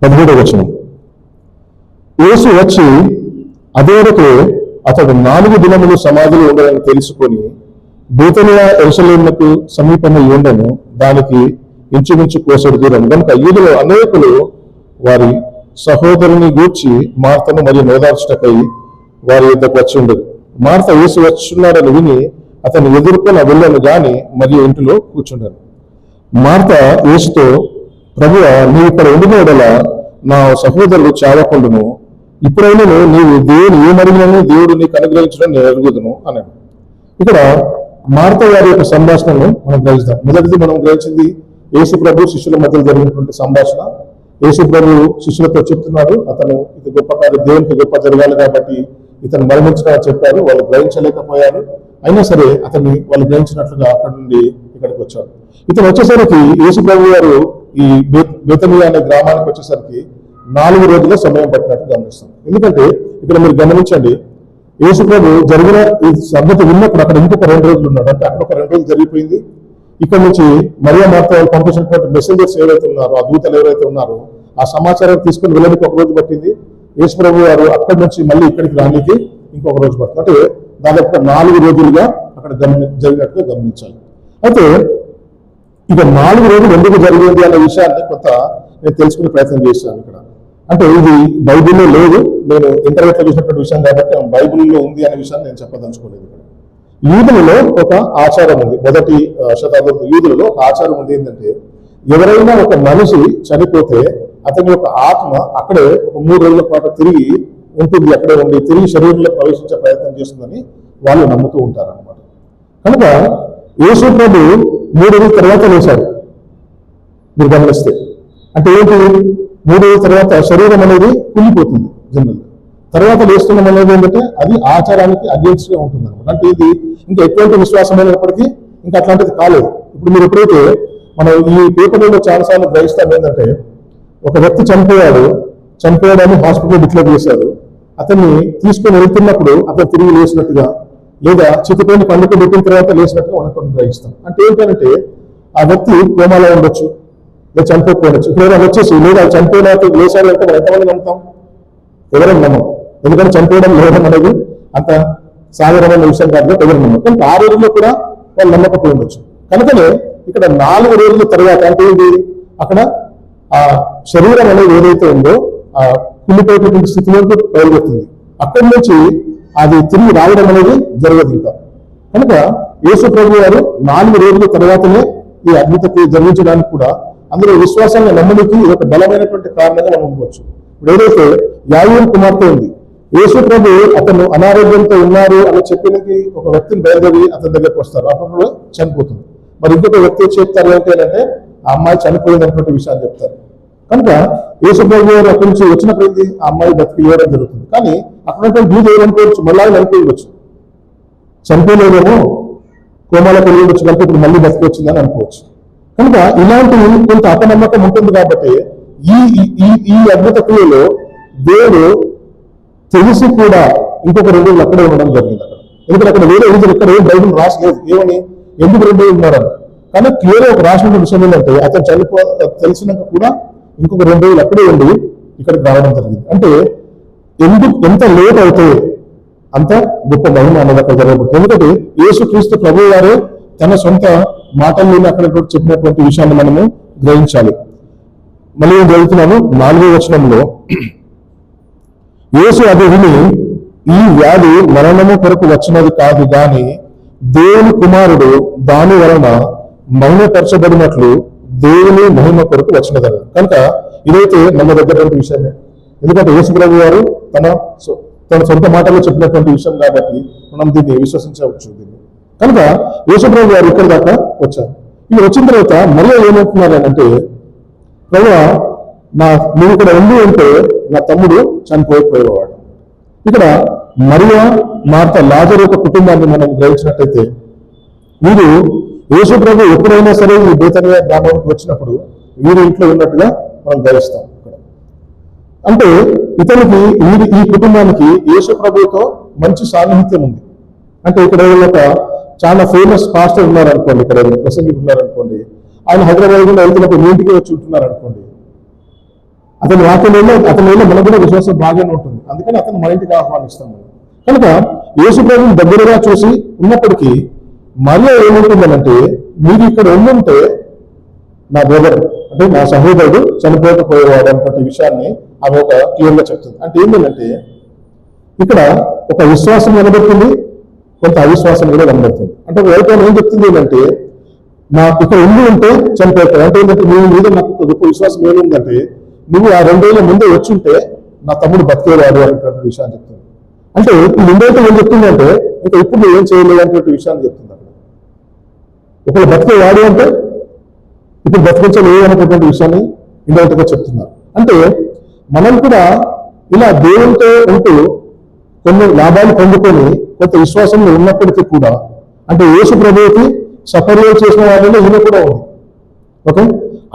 17వ వచనం. యేసు వచ్చి అదేవరకు అతడు 4 దినములు సమాధిలో ఉండదని తెలుసుకొని బేతనియ యెరూషలేమునకు సమీపమై ఉండెను. దానికి ఇంచుమించు కోసెడు దూరం. కనుక యూదులు అనేకులు వారి సహోదరుని గూర్చి మార్తను మరియు నోదార్చుటకై వారి యొద్దకు వచ్చి ఉండదు. మార్త యేసు వచ్చున్నాడని విని అతను ఎదుర్కొని వెళ్ళను గాని మరియు ఇంటిలో కూర్చుండాను. మార్త యేసుతో, ప్రభువా, నీవు ఇక్కడ ఉండిన యెడల నా సహోదరుడు చావకుండును. ఇప్పుడైనా నీవు దేవుని ఏమడిగినను దేవుడు నీకు అనుగ్రహించడం నేను ఎరుగుదును అన్నాడు. ఇక్కడ మార్త వారి యొక్క సంభాషణను మనం గ్రహిస్తాం. మొదటిది మనం గ్రహించింది యేసు ప్రభు శిష్యుల మధ్య జరిగినటువంటి సంభాషణ. యేసు ప్రభు శిష్యులతో చెప్తున్నాడు, అతను ఇది గొప్ప కార్యం, దేవునికి గొప్ప జరగాలి కాబట్టి ఇతను మరణించడానికి చెప్పారు. వాళ్ళు గ్రహించలేకపోయారు. అయినా సరే అతన్ని వాళ్ళు గ్రహించినట్లుగా అక్కడి నుండి ఇక్కడికి వచ్చాడు. ఇతను వచ్చేసరికి యేసు ప్రభు గారు ఈ బేతనియా అనే గ్రామానికి వచ్చేసరికి 4 రోజుల సమయం పట్టినట్టు గమనిస్తాం. ఎందుకంటే ఇక్కడ మీరు గమనించండి, యేసు ప్రభు జరిగిన ఈ సంగతి విన్నప్పుడు అక్కడ ఇంకొక 2 రోజులు ఉన్నాడు. అంటే అక్కడ ఒక 2 రోజులు జరిగిపోయింది. ఇక్కడ నుంచి మరియా మార్త వాళ్ళు పంపించినటువంటి మెసెంజర్స్ ఎవరైతే ఉన్నారో, ఆ దూతలు ఎవరైతే ఉన్నారో, ఆ సమాచారం తీసుకుని వెళ్ళడానికి 1 రోజు పట్టింది. యేసు ప్రభు గారు అక్కడి నుంచి మళ్ళీ ఇక్కడికి రానికి ఇంకొక రోజు పడుతుంది. అంటే దాదాపు 4 రోజులుగా అక్కడ జరిగినట్టుగా గమనించాలి. అయితే ఇక 4 రోజులు ఎందుకు జరిగింది అనే విషయాన్ని కొంత నేను తెలుసుకునే ప్రయత్నం చేశాను ఇక్కడ. అంటే ఇది బైబిల్లో లేదు, నేను ఇంటర్నెట్లో చూసినటువంటి విషయం కాబట్టి బైబిల్లో ఉంది అనే విషయాన్ని నేను చెప్పదలుచుకోలేదు. ఇక్కడ యూదులలో ఒక ఆచారం ఉంది. మొదటి శతాబ్దంలో యూదులలో ఒక ఆచారం ఉంది. ఏంటంటే ఎవరైనా ఒక మనిషి చనిపోతే అతని యొక్క ఆత్మ అక్కడే ఒక 3 రోజుల పాటు తిరిగి ఉంటుంది, అక్కడే ఉండి తిరిగి శరీరంలో ప్రవేశించే ప్రయత్నం చేస్తుందని వాళ్ళు నమ్ముతూ ఉంటారు అన్నమాట. కనుక యేసు ప్రభు 3 రోజుల తర్వాత లేచాడు. మీరు గమనిస్తే అంటే ఏంటి, 3 రోజుల తర్వాత శరీరం అనేది కుళ్ళిపోతుంది జనరల్. తర్వాత లేస్తున్నాం అనేది ఏంటంటే అది ఆచారానికి అగేన్స్ట్ గా ఉంటుంది అనమాట. అంటే ఇది ఇంకా ఎటువంటి విశ్వాసమైనప్పటికీ ఇంకా అట్లాంటిది కాలేదు. ఇప్పుడు మీరు ఎప్పుడైతే మనం ఈ పేపర్లో చాలాసార్లు గ్రహిస్తాం ఏంటంటే, ఒక వ్యక్తి చనిపోయాడని హాస్పిటల్ డిక్లేర్ చేశారు. అతన్ని తీసుకొని వెళ్తున్నప్పుడు అతను తిరిగి లేచినట్టుగా, లేదా చితిపోయిన పండుగ పెట్టిన తర్వాత లేచినట్టుగా మనం కొన్ని గ్రహిస్తాం. అంటే ఏంటంటే ఆ వ్యక్తి కోమాలో ఉండొచ్చు, లేదా చనిపోకపోవచ్చు. ఇప్పుడు వచ్చేసి లేదా చనిపోయిన లేచాడు అంటే మనం ఎంతమంది నమ్ముతాం? ఎవరైనా నమ్మం. ఎందుకంటే చనిపోవడం లేవడం అనేది అంత సాధారణమైన విషయం కాదు, ఎవరు నమ్మం. కానీ ఆ రోజుల్లో కూడా వాళ్ళు నమ్మకపోయి ఉండొచ్చు. కనుకనే ఇక్కడ 4 రోజుల తర్వాత అంటే ఇది అక్కడ ఆ శరీరం అనేది ఏదైతే ఉందో ఆ కుళ్ళిపోయేటువంటి స్థితిలోకి బయలుదేరుతుంది. అక్కడి నుంచి అది తిరిగి రావడం అనేది జరగదు ఇంకా. కనుక యేసు ప్రభు గారు 4 రోజుల తర్వాతనే ఈ అద్భుత క్రియ జరిగించడానికి కూడా అందులో విశ్వాసాన్ని నమ్మడానికి ఇది ఒక బలమైనటువంటి కారణంగా మనం అనుకోవచ్చు. ఇప్పుడు ఏదైతే యాయీరు కుమార్తె ఉంది, యేసు ప్రభు అతను అనారోగ్యంతో ఉన్నారు అని చెప్పడానికి ఒక వ్యక్తిని బయలుదేరి అతని దగ్గరకు వస్తారు, అప్పుడు చనిపోతుంది. మరి ఇంకొక వ్యక్తి చెప్తారు ఏంటంటే ఆ అమ్మాయి చనిపోయిందన్నటువంటి విషయాన్ని చెప్తారు. కనుక యేసు ప్రభు గారు అక్కడి నుంచి వచ్చినప్పుడు ఆ అమ్మాయి బతికి ఇవ్వడం జరుగుతుంది. కానీ అక్కడ బీజ ఏమనుకోవచ్చు, మళ్ళీ అనుకోవచ్చు, చనిపోలేదేమో, కోమాలో కలిగి ఉండొచ్చు కనుక ఇప్పుడు మళ్ళీ బతికి వచ్చిందని అనుకోవచ్చు. కనుక ఇలాంటి కొంత అపనమ్మకం ఉంటుంది. కాబట్టి ఈ అద్భుత క్రియలో దేవుడు తెలిసి కూడా ఇంకొక 2 రోజులు అక్కడే ఉండడం జరిగింది అక్కడ. ఎందుకంటే అక్కడ వేరే రోజులు ఇక్కడ ఏం బైబిల్ రాసలేదు ఏమని, ఎందుకు 2 రోజులు ఉన్నారని. కానీ క్లియర్ ఒక రాసిన విషయం ఏంటంటే అతను తెలిసినాక కూడా ఇంకొక 2 రోజులు అక్కడే ఉండి ఇక్కడికి రావడం జరిగింది. అంటే ఎంత లేట్ అయితే అంత గొప్ప మహిమ అన్నది అక్కడ జరగబడుతుంది. ఎందుకంటే యేసుక్రీస్తు ప్రభువు వారే తన సొంత మాటల్లోనే అక్కడ చెప్పినటువంటి విషయాన్ని మనము గ్రహించాలి. మళ్ళీ నేను చదువుతున్నాను 4వ వచనంలో, యేసు అది విని, ఈ వ్యాధి మరణము కొరకు వచ్చినది కాదు గాని దేవుని కుమారుడు దాని వలన మహిమపరచబడినట్లు దేవుని మహిమ కొరకు వచ్చినదని. కనుక ఇదైతే మన దగ్గర విషయమే. ఎందుకంటే యేసు ప్రభు గారు తన సొంత మాటల్లో చెప్పినటువంటి విషయం కాబట్టి మనం దీన్ని విశ్వసించవచ్చు. కనుక యేసు ప్రభు గారు ఇక్కడి దాకా వచ్చారు. ఇవి వచ్చిన తర్వాత మళ్ళీ ఏమంటున్నారు అంటే, ప్రభు నువ్వు ఇక్కడ ఉండి ఉంటే నా తమ్ముడు చనిపోయిపోయేవాడు. ఇక్కడ మరియా మార్త లాజరు యొక్క కుటుంబాన్ని మనం గ్రహించినట్టయితే వీరు యేసు ప్రభు ఎప్పుడైనా సరే ఈ బేతనియా గ్రామానికి వచ్చినప్పుడు వీరి ఇంట్లో ఉన్నట్టుగా మనం గ్రహిస్తాం. అంటే ఇతనికి ఈ కుటుంబానికి యేసు ప్రభుతో మంచి సాన్నిహిత్యం ఉంది. అంటే ఇక్కడ ఒక చాలా ఫేమస్ పాస్టర్ ఉన్నారనుకోండి, ఇక్కడ ప్రసంగికులు ఉన్నారనుకోండి, ఆయన హైదరాబాద్ గుండా వెళ్తున్నప్పుడు మీ ఇంటికి వచ్చి ఉంటున్నారు అనుకోండి, అతని వాక్యంలో మనకు కూడా విశ్వాసం బాగానే ఉంటుంది. అందుకని అతను మన ఇంటికి ఆహ్వానిస్తాం. కనుక యేసు ప్రభువుని దగ్గరగా చూసి ఉన్నప్పటికీ మళ్ళీ ఏముంటుందనంటే, మీరు ఇక్కడ ఉండుంటే నా బ్రదర్ అంటే నా సహోదరుడు చనిపోకపోయేవాడు అనేటువంటి విషయాన్ని ఆమె ఒక క్లియర్గా చెప్తుంది. అంటే ఏంటంటే ఇక్కడ ఒక విశ్వాసం కనబడుతుంది, కొంత అవిశ్వాసం కూడా కనబడుతుంది. అంటే ఎవరికైనా ఏం చెప్తుంది ఏంటంటే, నా ఇక్కడ ఉంటే చనిపోతాడు. అంటే ఏంటంటే నీ మీద నాకు ఒక గొప్ప విశ్వాసం ఏముందంటే, నువ్వు ఆ 2 రోజుల ముందే వచ్చి ఉంటే నా తమ్ముడు బతికేవాడు అనేటువంటి విషయాన్ని చెప్తుంది. అంటే ఈ ముందైతే ఏం చెప్తుందంటే, ఇంకా ఇప్పుడు నువ్వు ఏం చేయలేదు అనేటువంటి విషయాన్ని చెప్తుంది. ఒకళ్ళు బతికేవాడు అంటే ఇప్పుడు బతికించలేదు అనేటటువంటి విషయాన్ని ఇండైరెక్ట్గా చెప్తున్నారు. అంటే మనం కూడా ఇలా దేవునితో ఉంటూ కొన్ని లాభాలు పొందుకొని కొంత విశ్వాసంలో ఉన్నప్పటికీ కూడా, అంటే యేసు ప్రభువుకి సపర్యం చేసిన వాళ్ళలో ఈయన కూడా ఉంది. ఓకే,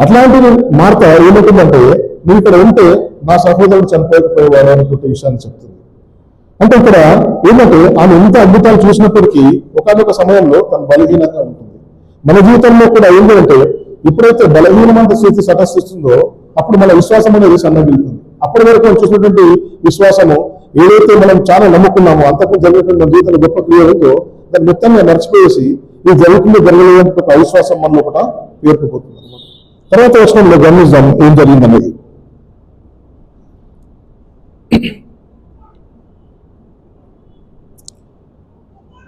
అట్లాంటి మార్త ఏమంటుందంటే, నువ్వు ఇక్కడ ఉంటే నా సహోదరుడు చనిపోకపోయేవాడు అనేటువంటి విషయాన్ని చెప్తుంది. అంటే ఇక్కడ ఏంటంటే ఆమె ఎంత అద్భుతాలు చూసినప్పటికీ ఒకనొక సమయంలో తను బలహీనంగా ఉంటుంది. మన జీవితంలో కూడా ఏంటంటే ఎప్పుడైతే బలహీనమైన స్థితి సటస్థిస్తుందో అప్పుడు మన విశ్వాసం అనేది సన్నగిలుతుంది. అప్పటి వరకు మనం చూసినటువంటి విశ్వాసము ఏదైతే మనం చాలా నమ్ముకున్నామో అంతకు జరిగినటువంటి మన జీవితంలో గొప్ప క్రియలతో దాన్ని మొత్తంగా మర్చిపోయేసి ఈ జరుగుతుందో జరగలేదు ఒక అవిశ్వాసం మనలో కూడా పేరుకుపోతుంది అనమాట. తర్వాత వచనంలో గమనిద్దాం ఏం జరిగిందనేది.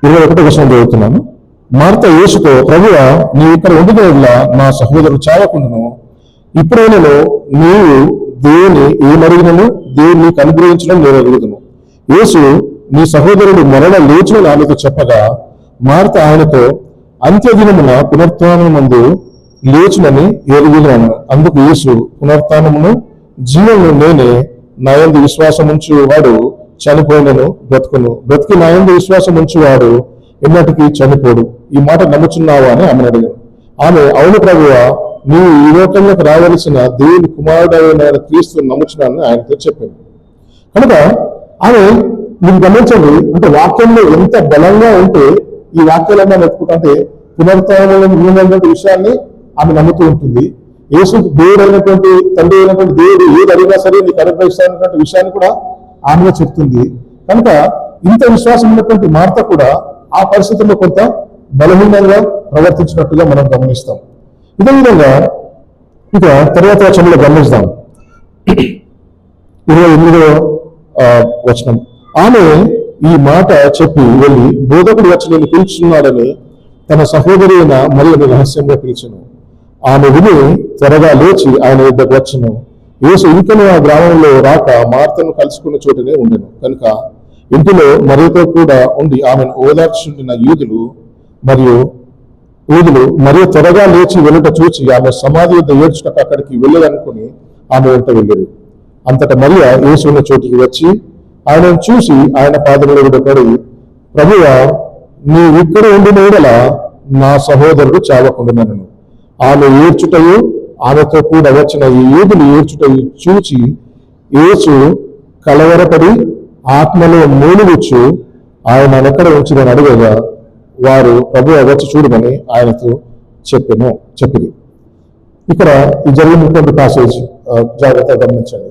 21వ వచనం చదువుతున్నాను. మార్త యేసుతో, ప్రభువా నీవు ఇక్కడ ఉండడం నా సహోదరుడు చావకుండాను, ఇప్పుడైనా నీవు దేవుని ఏమడిగినను దేవుని నీకు అనుగ్రహించడం నేను అడుగుదును. యేసు నీ సహోదరుడు మరణ లేచిన ఆమెతో చెప్పగా, మార్త ఆయనతో, అంత్యదినమున పునరుత్థానమందు లేచునని ఎరుగుదును. అందుకు యేసు, పునరుత్థానమును జీవమును నేనే, నా యందు విశ్వాసం ఉంచువాడు చనిపోయినను బ్రతుకును, బ్రతికి నా యందు విశ్వాసం ఉంచువాడు ఎన్నటికీ చనిపోడు. ఈ మాట నమ్ముచున్నావా అని ఆమెను అడిగాను. ఆమె, అవును ప్రభువా, నీవు ఈ లోకంలోకి రావలసిన దేవుని కుమారుడైన క్రీస్తుని నమ్ముచున్నానని ఆయనతో చెప్పింది. కనుక ఆమె మీరు గమనించండి, అంటే వాక్యంలో ఎంత బలంగా ఉంటే ఈ వాక్యాలన్నా నెట్టుకుంటే పునరుత్థానమైనటువంటి విషయాన్ని ఆమె నమ్ముతూ ఉంటుంది. యేసు దేవుడు అయినటువంటి తండ్రి అయినటువంటి దేవుడు ఏది అడిగినా సరే నీకు అనుగ్రహిస్తానటువంటి విషయాన్ని కూడా ఆమె చెప్తుంది. కనుక ఇంత విశ్వాసం ఉన్నటువంటి మార్త కూడా ఆ పరిస్థితుల్లో కొంత బలహీనంగా ప్రవర్తించినట్టుగా మనం గమనిస్తాం. ఇదే విధంగా ఇక తర్వాత వచనంలో గమనిస్తాం 28వ వచనం. ఆమె ఈ మాట చెప్పి వెళ్ళి బోధకుడు వచ్చి నేను పిలుచున్నాడని తన సహోదరి అయిన మరియను రహస్యంగా పిలిచెను. ఆమె విని త్వరగా లేచి ఆయన వద్దకు వచ్చును. యేసు ఇంకనూ ఆ గ్రామంలో రాక మార్తను కలుసుకున్న చోటనే ఉండెను కనుక ఇంటిలో మరియతో కూడా ఉండి ఆమెను ఓదార్చుండిన యూదులు మరియు త్వరగా లేచి వెనుక చూచి ఆమె సమాధి వద్ద ఏడ్చుటకు అక్కడికి వెళ్ళాలనుకుని ఆమె వెంట వెళ్ళారు. అంతటా మరియ యేసు ఉన్న చోటికి వచ్చి ఆయనను చూసి ఆయన పాదముల మీద పడి, ప్రభువా, నీవు ఇక్కడ ఉండిన యెడల నా సహోదరుడు చావకుండునను. ఆమె ఏడ్చుటయు ఆమెతో కూడా వచ్చిన ఈ యూదులు ఏడ్చుటయు చూచి యేసు కలవరపడి ఆత్మలో మూలుగుచ్చు ఆయన ఎక్కడ ఉంచినని అడగగా వారు ప్రభువా వచ్చి చూడమని ఆయనతో చెప్పింది. ఇక్కడ ఈ జరిగినటువంటి ప్యాసేజ్ జాగ్రత్తగా గమనించండి.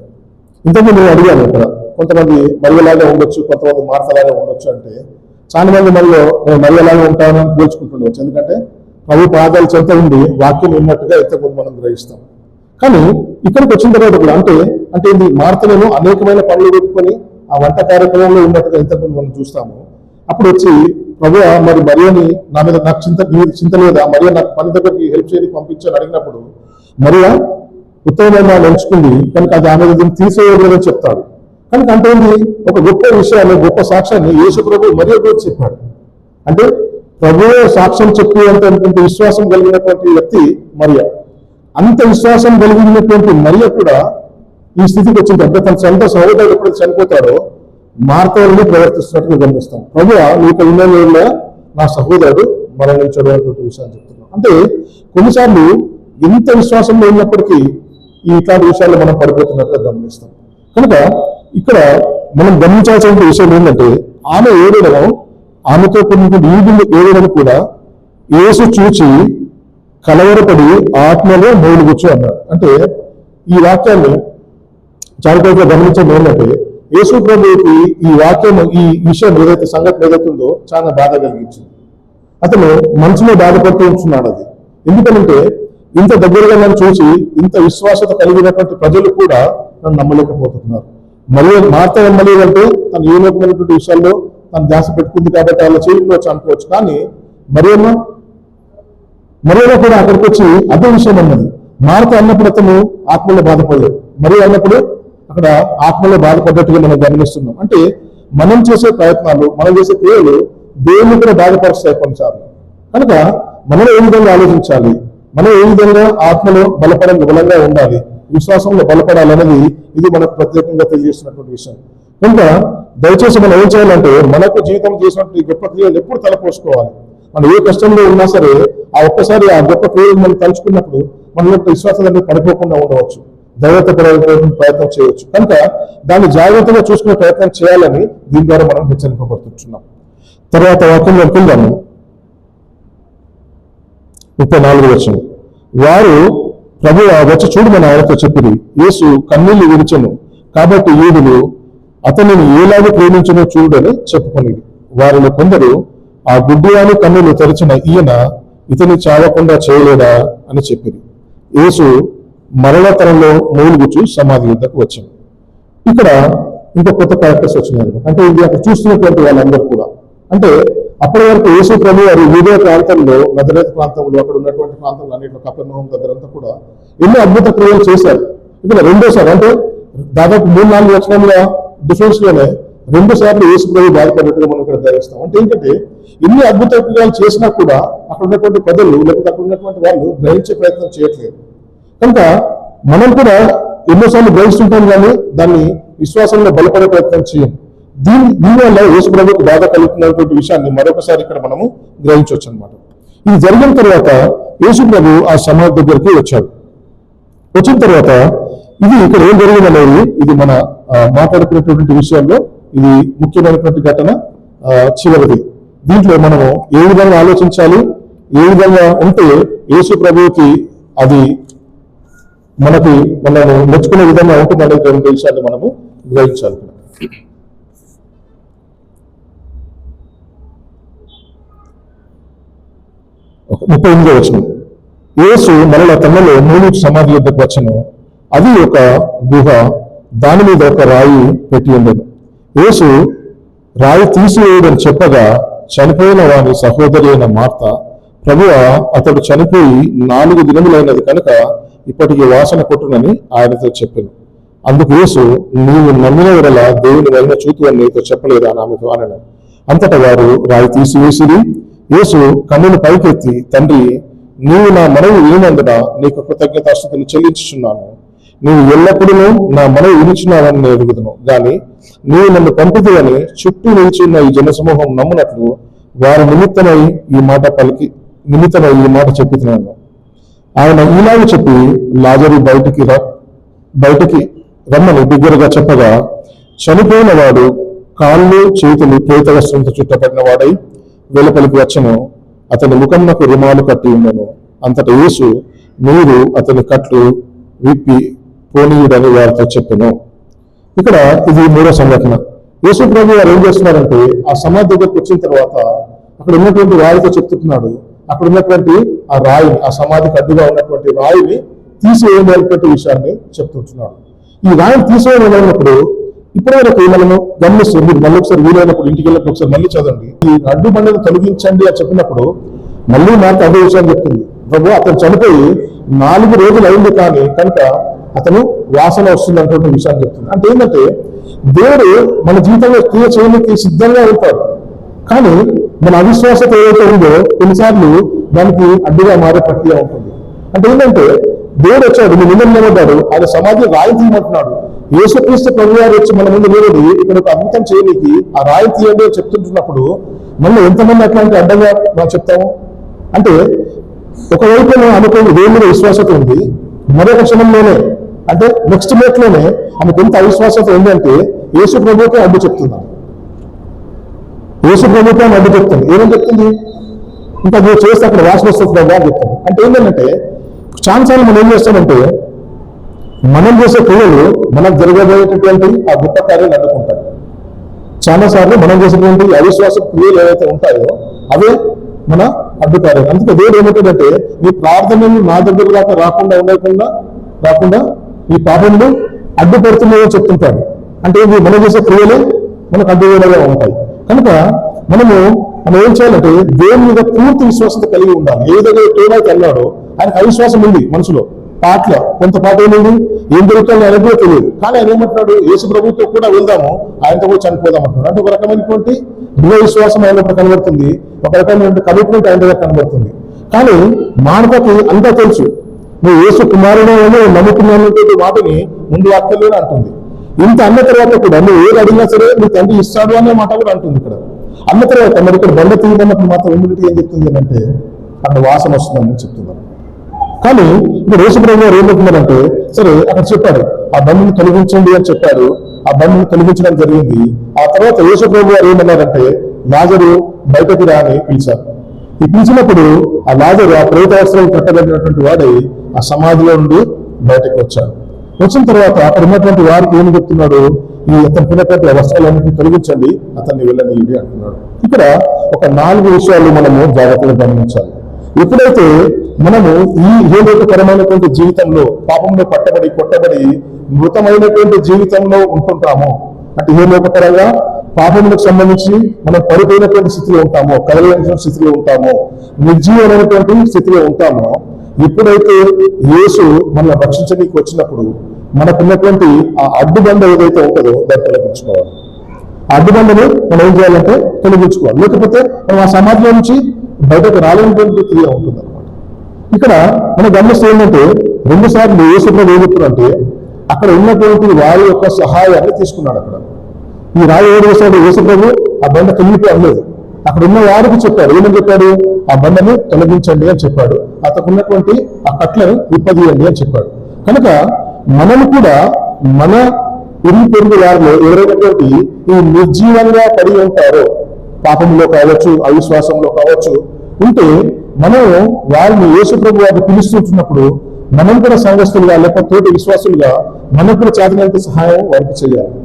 ఇంతకుముందు నేను అడిగాను, ఇక్కడ కొంతమంది మరియలాగా ఉండొచ్చు, కొంతమంది మార్తలాగా ఉండొచ్చు అంటే, చాలా మంది మనలో నేను మరియలాగా ఉంటానని పోల్చుకుంటుండవచ్చు. ఎందుకంటే ప్రభు పాదాలు చెంత ఉండి వాక్యం ఉన్నట్టుగా ఇంతకుముందు మనం గ్రహిస్తాం. కానీ ఇక్కడికి వచ్చిన తర్వాత కూడా అంటే ఇది మార్తలను అనేకమైన పనులు పెట్టుకొని ఆ వంట కార్యక్రమంలో ఉన్నట్టుగా ఇంతకుముందు మనం చూస్తాము. అప్పుడు వచ్చి ప్రభు మరి మరియని నా మీద నాకు చింత లేదా, మరియ నాకు పని దగ్గరికి హెల్ప్ చేయడానికి పంపించని అడిగినప్పుడు మరియ ఉత్తమమైన ఎంచుకుంది కనుక అది ఆమె తీసేయలేదని చెప్తాడు. కనుక అంటే ఒక గొప్ప విషయాన్ని, గొప్ప సాక్ష్యాన్ని యేసు ప్రభు మరియ గురించి చెప్పాడు. అంటే ప్రభువే సాక్ష్యం చెప్పేంత విశ్వాసం కలిగినటువంటి వ్యక్తి మరియ. అంత విశ్వాసం కలిగినటువంటి మరియ కూడా ఈ స్థితికి వచ్చింది. అంటే తన సొంత సహోదరుడు ఎప్పుడైతే చనిపోతాడో మార్తలని ప్రవర్తిస్తున్నట్టుగా గమనిస్తాం. ప్రభువా, నీకు ఉన్న నా సహోదరుడు మరణించడం అనేటువంటి విషయాన్ని చెప్తున్నాం. అంటే కొన్నిసార్లు ఎంత విశ్వాసంలో ఉన్నప్పటికీ ఇట్లాంటి విషయాల్లో మనం పడిపోతున్నట్టుగా గమనిస్తాం. కనుక ఇక్కడ మనం గమనించాల్సిన విషయం ఏంటంటే, ఆమె ఏడవడం, ఆమెతో కొన్ని ఈదులు ఏడవడం కూడా యేసు చూచి కలవరపడి ఆత్మలో మూలుగుచ్చు అన్నాడు. అంటే ఈ వాక్యాన్ని జాగ్రత్తగా గమనించడం ఏంటంటే, యేసు ప్రభువుకి ఈ వాక్యం, ఈ విషయం ఏదైతే సంఘటన ఏదైతుందో చాలా బాధ కలిగించింది. అతను మనసులో బాధపడుతూ ఉంటున్నాడు. అది ఎందుకంటే ఇంత దగ్గరగా నన్ను చూసి ఇంత విశ్వాసత కలిగినటువంటి ప్రజలు కూడా నన్ను నమ్మలేకపోతున్నారు. మరియు మార్త నమ్మలేదంటే తను ఏ లోకమైనటువంటి విషయాల్లో తను ధ్యాస పెట్టుకుంది కాబట్టి అలా చేయకపోవచ్చు అనుకోవచ్చు. కానీ మరియలో కూడా అక్కడికి వచ్చి అదే విషయం అన్నది. మార్త అన్నప్పుడు అతను ఆత్మలో బాధపడలేదు, మరియు అన్నప్పుడు అక్కడ ఆత్మలో బాధపడ్డట్టుగా మనం గమనిస్తున్నాం. అంటే మనం చేసే ప్రయత్నాలు, మనం చేసే క్రియలు దేవుని కూడా బాధపరుస్తాయి కొన్నిసార్లు. కనుక మనం ఏ విధంగా ఆలోచించాలి, మనం ఏ విధంగా ఆత్మలో బలంగా ఉండాలి, విశ్వాసంలో బలపడాలనేది ఇది మనకు ప్రత్యేకంగా తెలియజేస్తున్నటువంటి విషయం. కనుక దయచేసి మనం ఏం చేయాలంటే, మనకు జీవితం చేసినటువంటి గొప్ప క్రియలు ఎప్పుడు తలపోసుకోవాలి. మనం ఏ కష్టంలో ఉన్నా సరే ఆ ఒక్కసారి ఆ గొప్ప క్రియలు మనం తలుచుకున్నప్పుడు మన యొక్క విశ్వాసం అనేది పడిపోకుండా ఉండవచ్చు, జాగ్రత్త ప్రయత్నం చేయవచ్చు. కనుక దాన్ని జాగ్రత్తగా చూసుకునే ప్రయత్నం చేయాలని దీని ద్వారా మనం హెచ్చరింపబడుతున్నాం. తర్వాత వాక్యం వెళ్దాము. 34వ వచనం. వారు ప్రభువా వచ్చి చూడమని ఆయనతో చెప్పిరి. యేసు కన్నీళ్లు విడిచెను కాబట్టి యూదులు అతనిని ఏలాగా ప్రేమించనో చూడని చెప్పుకొనిది. వారిలో కొందరు ఆ గుడ్డివాని కన్నులు తెరిచిన ఈయన ఇతని చావకుండా చేయలేదా అని చెప్పిరి. యేసు మరణతరంలో మూలుగుచు సమాధి యుద్ధకు వచ్చాను. ఇక్కడ ఇంకో కొత్త క్యారెక్టర్స్ వచ్చినాయి. అంటే ఇది అక్కడ చూస్తున్నటువంటి వాళ్ళందరూ కూడా, అంటే అప్పటి వరకు యేసు ప్రభు వారు యూదయ ప్రాంతంలో, నజరేతు ప్రాంతంలో, అక్కడ ఉన్నటువంటి ప్రాంతంలో అన్నింటిలో కపెర్నహూము దగ్గరంతా కూడా ఎన్నో అద్భుత క్రియలు చేశారు. ఇక్కడ రెండోసారి, అంటే దాదాపు 3-4 వచనాల డిఫరెన్స్ లోనే 2 సార్లు యేసు ప్రభు బాధపడినట్టుగా మనం ఇక్కడ గ్రహిస్తాం. అంటే ఏంటంటే ఎన్ని అద్భుత క్రియలు చేసినా కూడా అక్కడ ఉన్నటువంటి ప్రజలు, లేకపోతే అక్కడ ఉన్నటువంటి వాళ్ళు గ్రహించే ప్రయత్నం చేయట్లేదు. కనుక మనం కూడా ఎన్నోసార్లు గ్రహిస్తుంటాం, కానీ దాన్ని విశ్వాసంలో బలపడే ప్రయత్నం చేయం. దీనివల్ల యేసు ప్రభువుకు బాధ కలుగుతున్నటువంటి విషయాన్ని మరొకసారి ఇక్కడ మనము గ్రహించవచ్చు అనమాట. ఇది జరిగిన తర్వాత యేసు ప్రభు ఆ సమాధి దగ్గరికి వచ్చాడు. వచ్చిన తర్వాత ఇది ఇక్కడ ఏం జరిగిందనేది, ఇది మన మాట్లాడుకునేటువంటి విషయంలో ఇది ముఖ్యమైనటువంటి ఘటన, చివరిది. దీంట్లో మనము ఏ విధంగా ఆలోచించాలి, ఏ విధంగా ఉంటే యేసు ప్రభువుకి అది మనము మెచ్చుకునే విధంగా ఉంటుందనేటువంటి విషయాన్ని మనము గ్రహించాలి. 38వ వచనం. యేసు మరలా తనలో 3 సమాధి వద్దకు వచ్చెను. అది ఒక గుహ, దాని మీద ఒక రాయి పెట్టి ఉండెను. యేసు రాయి తీసివేయడని చెప్పగా చనిపోయిన వాని సహోదరి అయిన మార్త, ప్రభువా, అతడు చనిపోయి 4 దినములైనది కనుక ఇప్పటికి వాసన కొట్టునని ఆయనతో చెప్పాను. అందుకు యేసు, నీవు నమ్మిన వరల దేవుని వలన చూతు అని నీతో చెప్పలేదా అని ఆమెతో అనను. అంతటా వారు రాయి తీసివేసిరి. యేసు కన్నును పైకెత్తి, తండ్రి, నీవు నా మనవి వినినందున నీకు కృతజ్ఞతాస్తుతులు చెల్లించుచున్నాను. నీవు ఎల్లప్పుడూ నా మనవి వినిచున్నావని నేను ఎరుగుదును. గాని నీవు నన్ను పంపితువని చుట్టూ నిలిచిన్న ఈ జనసమూహం నమ్మునట్లు వారి నిమిత్తమై ఈ మాట చెప్పుతున్నాను. ఆయన ఈలాగ చెప్పి లాజరు బయటికి రమ్మని బిగ్గరగా చెప్పగా, చనిపోయిన వాడు కాళ్ళు చేతులు ప్రేత వస్త్రంతో చుట్టబడిన వాడై వెలుపలికి వచ్చెను. అతని ముఖమునకు రుమాలు కట్టి ఉండెను. అంతటా యేసు, మీరు అతని కట్లు విప్పి పోనీయుడని వారితో చెప్పెను. ఇక్కడ ఇది 3వ సంఘటన. యేసు ప్రభు వారు ఏం చేస్తున్నారంటే, ఆ సమాధి దగ్గరకు వచ్చిన తర్వాత అక్కడ ఉన్నటువంటి వారితో చెప్తున్నాడు, అక్కడ ఉన్నటువంటి ఆ రాయిని, ఆ సమాధికి అడ్డుగా ఉన్నటువంటి రాయిని తీసివేయడానికి విషయాన్ని చెప్తుంటున్నాడు. ఈ రాయిని తీసివేయనప్పుడు ఇప్పటి వరకు మనము గమనిస్తే, మీరు మళ్ళీ ఒకసారి వీలైనప్పుడు ఇంటికి వెళ్ళినప్పుడు ఒకసారి మళ్ళీ చదవండి. ఈ అడ్డు బండను తొలగించండి అని చెప్పినప్పుడు మళ్ళీ నాకు అదే విషయం చెప్తుంది. ప్రభు, అతను చనిపోయి 4 రోజులు అయింది కానీ కనుక అతను వాసన వస్తుంది అన్నటువంటి విషయాన్ని చెప్తుంది. అంటే ఏంటంటే, దేవుడు మన జీవితంలో క్రియ చేయడానికి సిద్ధంగా ఉంటాడు. కానీ మన అవిశ్వాసత ఏదైతే ఉందో కొన్నిసార్లు దానికి అడ్డుగా మారే ప్రక్రియ ఉంటుంది. అంటే ఏంటంటే, దేవుడు వచ్చాడు, మీ ముందు నిలబడ్డాడు, ఆయన సమాధి రాయి తీయమంటున్నాడు. యేసుక్రీస్తు ప్రభు వారు వచ్చి మన ముందు నిలబడి ఇక్కడ ఒక అద్భుతం చేయడానికి ఆ రాయి తీయండి అని చెప్తుంటున్నప్పుడు మళ్ళీ ఎంతమంది అట్లాంటి అడ్డంగా మనం చెప్తాము? అంటే ఒకవైపు అనుకోని దేవుని మీద విశ్వాసత ఉంది, మరొక క్షణంలోనే అంటే నెక్స్ట్ మినిట్ లోనే ఆమెకు ఎంత అవిశ్వాసత ఉంది అంటే యేసు ప్రభువుకే అడ్డు చెప్తున్నాం. యేసు ప్రభువుకే అడ్డు చెప్తుంది. ఏమని చెప్తుంది? ఇంకా నువ్వు చేస్తే అక్కడ వాసన వస్తుంది అని చెప్తుంది. అంటే ఏంటంటే, చాలాసార్లు మనం ఏం చేస్తామంటే, మనం చేసే క్రియలు మనకు జరగబోయేటటువంటి ఆ గొప్ప కార్యాలు అడ్డుకుంటాయి. చాలాసార్లు మనం చేసేటువంటి అవిశ్వాస క్రియలు ఏవైతే ఉంటాయో అవే మన అడ్డుకార్యాలు. అందుకే దేవుడు ఏమంటాడంటే, ఈ ప్రార్థనలు నా దగ్గర దాకా రాకుండా ఈ పాపములు అడ్డుపడుతున్నాయో చెప్తుంటాడు. అంటే ఇవి మనం చేసే క్రియలే మనకు అడ్డుగా ఉంటాయి. కనుక మనం ఏం చేయాలంటే, దేవుని మీద పూర్తి విశ్వాసత కలిగి ఉండాలి. ఏదైతే ఏమైతే అన్నాడో ఆయనకు అవిశ్వాసం ఉంది మనసులో. కొంత పాట ఏమైంది, ఏం జరుగుతుందో ఆయనకు కూడా తెలియదు. కానీ ఆయన ఏమంటున్నాడు, యేసు ప్రభుతో కూడా వెళ్దాము, ఆయనతో కూడా చనిపోదాం అంటున్నాడు. అంటే ఒక రకమైనటువంటి దృఢ విశ్వాసం ఆయన కనబడుతుంది, ఒక రకమైనటువంటి కమిట్మెంట్ ఆయన దగ్గర కనబడుతుంది. కానీ మానవకి అంతా తెలుసు, నువ్వు యేసు కుమారుడు నమ్ముకున్నటువంటి వాటిని ముందు వాక్యంలోనే అంటుంది. ఇంత అన్న తర్వాత కూడా నువ్వు ఏది అడిగినా సరే నీ తండ్రి ఇస్తాడు అనే మాట కూడా అంటుంది. ఇక్కడ అన్న తర్వాత మరి ఇక్కడ బండ తీయమన్నప్పుడు మాత్రం ఇమ్యూనిటీ ఏం చెప్తుంది అంటే, అక్కడ వాసన వస్తుందని చెప్తున్నారు. కానీ ఇప్పుడు యేసు ప్రభు గారు ఏం చెప్తున్నారంటే, సరే అక్కడ చెప్పాడు, ఆ బండిని తొలగించండి అని చెప్పాడు. ఆ బండిని తొలగించడం జరిగింది. ఆ తర్వాత యేసు ప్రభు గారు ఏమన్నారంటే, లాజరు బయటకు రా అని పిలిచారు. ఈ పిలిచినప్పుడు ఆ లాజరు ఆ ప్రేతావసరం కట్టబడినటువంటి వాడై ఆ సమాధిలో నుండి బయటకు వచ్చాడు. వచ్చిన తర్వాత అక్కడ ఉన్నటువంటి వారికి ఏమి చెప్తున్నాడు, ఈ అతను పిల్లటువంటి వస్త్రాలన్నింటినీ తొలగించండి, అతన్ని వెళ్ళనీయండి అంటున్నాడు. ఇక్కడ ఒక 4 విషయాలు మనము జాగ్రత్తగా గమనించాలి. ఎప్పుడైతే మనము ఈ హేలోకరమైనటువంటి జీవితంలో పాపంలో కొట్టబడి మృతమైనటువంటి జీవితంలో ఉంటుంటామో, అంటే హేలోకపరంగా పాపములకు సంబంధించి మనం పడిపోయినటువంటి స్థితిలో ఉంటామో, కదలైనటువంటి స్థితిలో ఉంటామో, నిర్జీవమైనటువంటి స్థితిలో ఉంటామో, ఎప్పుడైతే యేసు మనల్ని రక్షించడానికి వచ్చినప్పుడు మనకున్నటువంటి ఆ అడ్డుబండ ఏదైతే ఉంటుందో దాన్ని తొలగించుకోవాలి. ఆ అడ్డుబండని మనం ఏం చేయాలంటే తొలగించుకోవాలి. లేకపోతే మనం ఆ సమాధిలో నుంచి బయటకు రాలేనటువంటి క్రియ ఉంటుంది అనమాట. ఇక్కడ మనం గమనిస్తే ఏంటంటే, 2 సార్లు యేసు ప్రభు ఏం చెప్తున్నారంటే, అక్కడ ఉన్నటువంటి వారి యొక్క సహాయాన్ని తీసుకున్నాడు. అక్కడ ఈ రాయి ఏడు చేశాడు యేసు ప్రభు, ఆ బండ తొలగిపోయి అనలేదు. అక్కడ ఉన్న వారికి చెప్పాడు, ఏమని చెప్పాడు, ఆ బండని తొలగించండి అని చెప్పాడు. అతనికి ఉన్నటువంటి ఆ కట్లను విప్పదీయండి అని చెప్పాడు. కనుక మనం కూడా మన పొరుగు వారిలో ఎవరైనటువంటి ఈ నిర్జీవంగా పడి ఉంటారో, పాపంలో కావచ్చు, అవిశ్వాసంలో కావచ్చు ఉంటే, మనం వారిని యేసు ప్రభు వారిని పిలుస్తుంటున్నప్పుడు మనం కూడా సంఘస్థులుగా లేకపోతే తోటి విశ్వాసులుగా మనం కూడా చేతనంత సహాయం వారికి చేయాలి.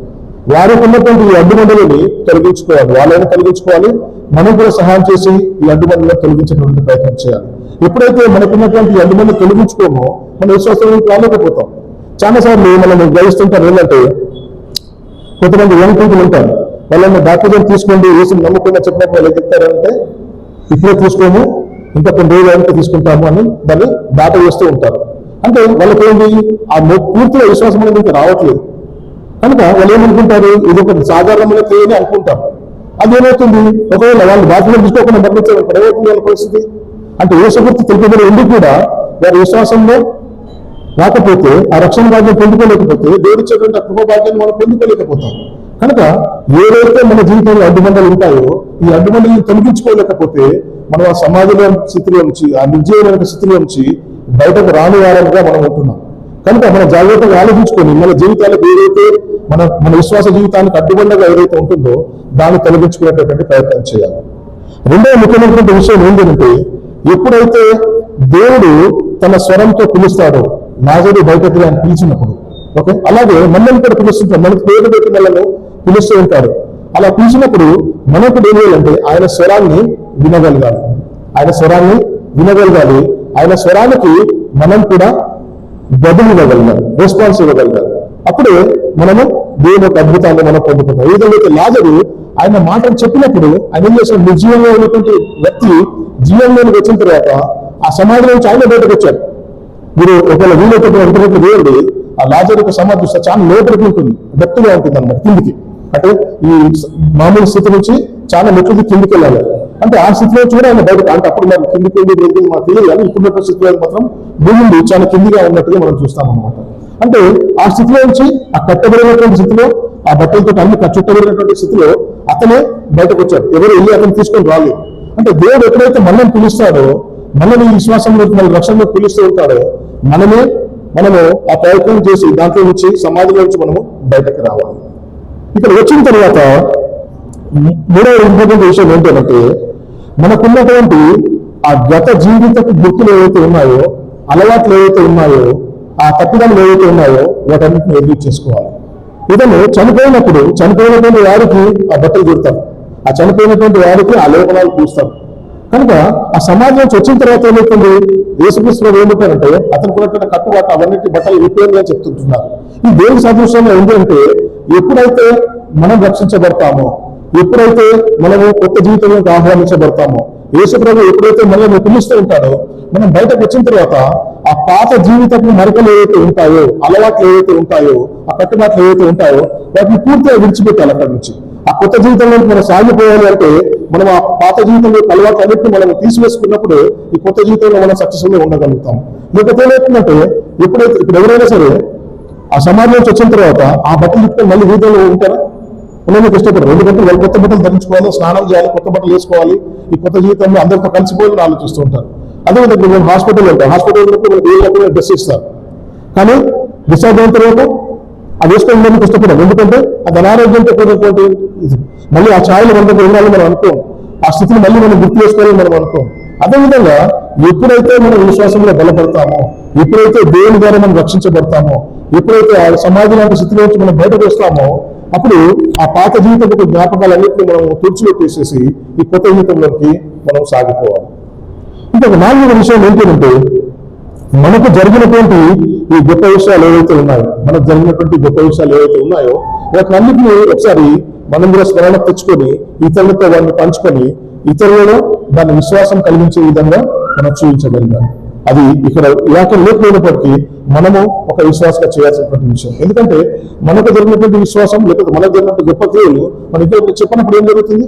వారికి ఉన్నటువంటి ఈ అడ్డుబండలని తొలగించుకోవాలి, వాళ్ళని తొలగించుకోవాలి, మనం కూడా సహాయం చేసి ఈ అడ్డుబండలను తొలగించేటువంటి ప్రయత్నం చేయాలి. ఎప్పుడైతే మనకున్నటువంటి ఈ అడ్డుబండలు తొలగించుకోమో మనం విశ్వాసంలోకి రాలేకపోతాం. చాలాసార్లు మనం గ్రహిస్తుంటారు ఏంటంటే, కొంతమంది యంగ్ పీపుల్ ఉంటారు, వాళ్ళని డాక్టర్ తీసుకోండి వేసి నమ్మకుండా చెప్పినప్పుడు వాళ్ళు చెప్తారంటే ఇప్పుడే తీసుకోము, ఇంకా కొన్ని రోజులు వెనక్కి తీసుకుంటాము అని దాన్ని దాట వేస్తూ ఉంటారు. అంటే వాళ్ళకి ఏంటి, ఆ పూర్తిగా విశ్వాసం అనేది ఇంకా రావట్లేదు కనుక వాళ్ళు ఏమనుకుంటారు, ఇది ఒక సాధారణమైన క్రియని అనుకుంటారు. అది ఏమవుతుంది, ఒకవేళ వాళ్ళు బాధ్యత తీసుకోకుండా మరణించారు, ఏమవుతుంది వాళ్ళ పరిస్థితి అంటే యేసుక్రీస్తు తెలుపుబడి ఎందుకు కూడా వారి విశ్వాసంలో రాకపోతే, ఆ రక్షణ భాగ్యం పొందుకోలేకపోతే, దేవుడిచ్చేటువంటి ఆ కృప భాగ్యాన్ని మనం పొందుకోలేకపోతాం. కనుక ఏదైతే మన జీవితంలో అడ్డుబండలు ఉంటాయో ఈ అడ్డుబండలను తొలగించుకోలేకపోతే మనం ఆ సమాజంలో స్థితిలో నుంచి, ఆ నిర్జీవమైన స్థితిలో నుంచి బయటకు రాని వారంగా మనం ఉంటున్నాం. కనుక మనం జాగ్రత్తగా ఆలోచించుకొని మన జీవితాలకు ఏదైతే మన విశ్వాస జీవితానికి అడ్డుబండగా ఏదైతే ఉంటుందో దాన్ని తొలగించుకునేటటువంటి ప్రయత్నం చేయాలి. రెండవ ముఖ్యమైనటువంటి విషయం ఏంటంటే, ఎప్పుడైతే దేవుడు తన స్వరంతో పిలుస్తాడో, లాజరు బయటకు ఆయన పిలిచినప్పుడు, ఓకే, అలాగే మనల్ని కూడా పిలుస్తుంటాడు, మనకు పేరు పెట్టి మనల్ని పిలుస్తూ ఉంటాడు. అలా పిలిచినప్పుడు మనకు ఏం చేయాలంటే ఆయన స్వరాన్ని వినగలగాలి, ఆయన స్వరాన్ని వినగలగాలి. ఆయన స్వరానికి మనం కూడా బదులు ఇవ్వగలగాలి, రెస్పాన్స్ ఇవ్వగలగాలి. అప్పుడే మనము దేవుని యొక్క అద్భుతాన్ని మనం పొందుకుంటాం. ఏ విధంగా అయితే లాజరు ఆయన మాటలు చెప్పినప్పుడు ఆయన ఏం చేసిన నిర్జీవంగా ఉన్నటువంటి వ్యక్తి జీవంలోకి వచ్చిన తర్వాత ఆ సమాధి నుంచి ఆయన బయటకు వచ్చాడు. మీరు ఒకవేళ వీలైతే ఇంటర్నెట్ వేయండి, ఆ లాజరు యొక్క సమాధి చూస్తే చాలా లోపలికి ఉంటుంది, డెప్త్గా ఉంటుంది అన్నమాట, కిందికి. అంటే ఈ మామూలు స్థితి నుంచి చాలా మెట్లకి కిందికి వెళ్ళాలి. అంటే ఆ స్థితిలో చూడాలి బయట, అంటే అప్పుడు మనం కిందికి వెళ్ళి మాకు తెలియదు, కానీ ఇప్పుడున్న స్థితిలో మాత్రం భూమి చాలా కిందిగా ఉన్నట్టుగా మనం చూస్తాం అనమాట. అంటే ఆ స్థితిలో నుంచి ఆ కట్టబడినటువంటి స్థితిలో, ఆ బట్టలతో అన్ని చుట్టబడినటువంటి స్థితిలో అతనే బయటకు వచ్చాడు. ఎవరు వెళ్ళి అతను తీసుకొని రాలేదు. అంటే దేవుడు ఎప్పుడైతే మనల్ని పిలుస్తాడో, మనల్ని విశ్వాసంలో మన రక్షణలో పిలుస్తూ ఉంటాడో, మనము ఆ ప్రయత్నం చేసి దాంట్లో నుంచి సమాధిలో నుంచి మనము బయటకు రావాలి. ఇక్కడ వచ్చిన తర్వాత మూడవ ఇంపార్టెంట్ విషయం ఏంటంటే, మనకున్నటువంటి ఆ గత జీవితపు గుర్తులు ఏవైతే ఉన్నాయో, అలవాట్లు ఏవైతే ఉన్నాయో, ఆ తప్పిదాలు ఏవైతే ఉన్నాయో వాటన్నిటిని ఎదురు చేసుకోవాలి. ఇతను చనిపోయినటువంటి వారికి ఆ బట్టలు కుడతారు, ఆ చనిపోయినటువంటి వారికి ఆ లేపనాలు పూస్తారు. కనుక ఆ సమాజం నుంచి వచ్చిన తర్వాత ఏమవుతుంది, యేసుక్రీస్తు ఏమంటారంటే అతను కూడా కట్టుబాటు అవన్నిటి బట్టలు విప్పేరుగా చెప్తుంటున్నారు. ఈ దేవుని సదృశ్యంగా ఏంటంటే, ఎప్పుడైతే మనం రక్షించబడతామో, ఎప్పుడైతే మనము కొత్త జీవితంలోకి ఆహ్వానించబడతామో, యేసు ప్రభు ఎప్పుడైతే మనల్ని పిలుస్తూ ఉంటాడో, మనం బయటకు వచ్చిన తర్వాత ఆ పాత జీవితపు మరకలు ఏవైతే ఉంటాయో, అలవాట్లు ఏవైతే ఉంటాయో, ఆ కట్టుబాట్లు ఏవైతే ఉంటాయో వాటిని పూర్తిగా విడిచిపెట్టాలి. అక్కడి నుంచి ఆ కొత్త జీవితంలోకి మనం సాగిపోవాలి అంటే మనం ఆ పాత జీవితంలో అలవాట్లు అన్నింటినీ మనం తీసివేసుకున్నప్పుడు ఈ కొత్త జీవితంలో మనం సక్సెస్ఫుల్ గా ఉండగలుగుతాం. లేకపోతే ఏమవుతుందంటే, ఇప్పుడు ఎవరైనా సరే ఆ సమాజం నుంచి వచ్చిన తర్వాత ఆ బట్టలు ఇప్పుడే మళ్ళీ వీధుల్లో ఉంటారా, ఉన్నందుకు ఇష్టపడరు. ఎందుకంటే వాళ్ళు కొత్త బట్టలు ధరించుకోవాలి, స్నానం చేయాలి, కొత్త బట్టలు వేసుకోవాలి, ఈ కొత్త జీవితంలో అందరితో కలిసిపోవాలని ఆలోచిస్తూ ఉంటారు. అదేవిధంగా మేము హాస్పిటల్ వెళ్తాం, హాస్పిటల్ మనకు డ్రెస్ ఇస్తారు, కానీ డిశ్చార్జ్ అయిన తర్వాత అది వేసుకోవడానికి ఇష్టపడము. ఎందుకంటే అది అనారోగ్యంతో కూడినటువంటి మళ్ళీ ఆ ఛాయలు మన దగ్గర ఉండాలని మనం అనుకోం, ఆ స్థితిని మళ్ళీ మనం గుర్తు చేసుకోవాలని మనం అనుకోం. అదేవిధంగా ఎప్పుడైతే మనం విశ్వాసంలో బలపడతామో, ఎప్పుడైతే దేవుని ద్వారా మనం రక్షించబడతామో, ఎప్పుడైతే ఆ సమాజం లాంటి స్థితిలో నుంచి మనం బయటకు వస్తామో, అప్పుడు ఆ పాత జీవితపు జ్ఞాపకాలన్నింటినీ మనం తుడిచిపెట్టేసేసి ఈ కొత్త జీవితంలోకి మనం సాగిపోవాలి. ఇంకొక నాలుగవ విషయం ఏంటంటే, మనకు జరిగినటువంటి ఈ గొప్ప విషయాలు ఏవైతే ఉన్నాయో, వాటినన్నింటినీ ఒకసారి మనం కూడా స్మరణ తెచ్చుకొని ఇతరులతో వాటిని పంచుకొని ఇతరులలో దాని విశ్వాసం కలిగించే విధంగా మనం చూపించగలిగాం. అది ఇక్కడ వాక్యం లేకపోయినప్పటికీ మనము ఒక విశ్వాసంగా చేయాల్సినటువంటి విషయం. ఎందుకంటే మనకు జరిగినటువంటి విశ్వాసం లేకపోతే మనకు జరిగినటువంటి గొప్ప క్రియలు మన ఇద్దరు చెప్పినప్పుడు ఏం జరుగుతుంది,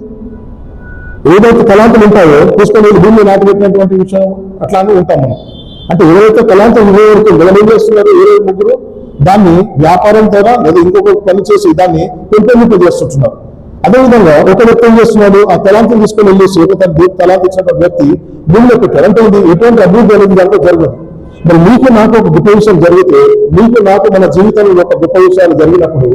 ఏదైతే తలాంతులు ఉంటాయో తీసుకొని భూమిని నాటిపెట్టినటువంటి విషయం అట్లానే ఉంటాం మనం. అంటే ఎవరైతే తలాంతం ఎవరు ఏం చేస్తున్నారు, 23 దాన్ని వ్యాపారం ద్వారా లేదా ఇంకొక పని చేసి దాన్ని పెంపొందింప చేస్తుంటున్నారు. అదేవిధంగా ఒక వ్యక్తి ఏం చేస్తున్నాడు, ఆ తలాంతం తీసుకొని వెళ్ళేసి తలాంతం ఇచ్చిన వ్యక్తి భూమిలో పెట్టారు. అంటే ఇది ఎటువంటి అభివృద్ధి అనేది దాంట్లో జరగదు. మరి మీకు నాకు ఒక గొప్ప విషయం జరిగితే, మీకు నాకు మన జీవితంలో ఒక గొప్ప విషయాలు జరిగినప్పుడు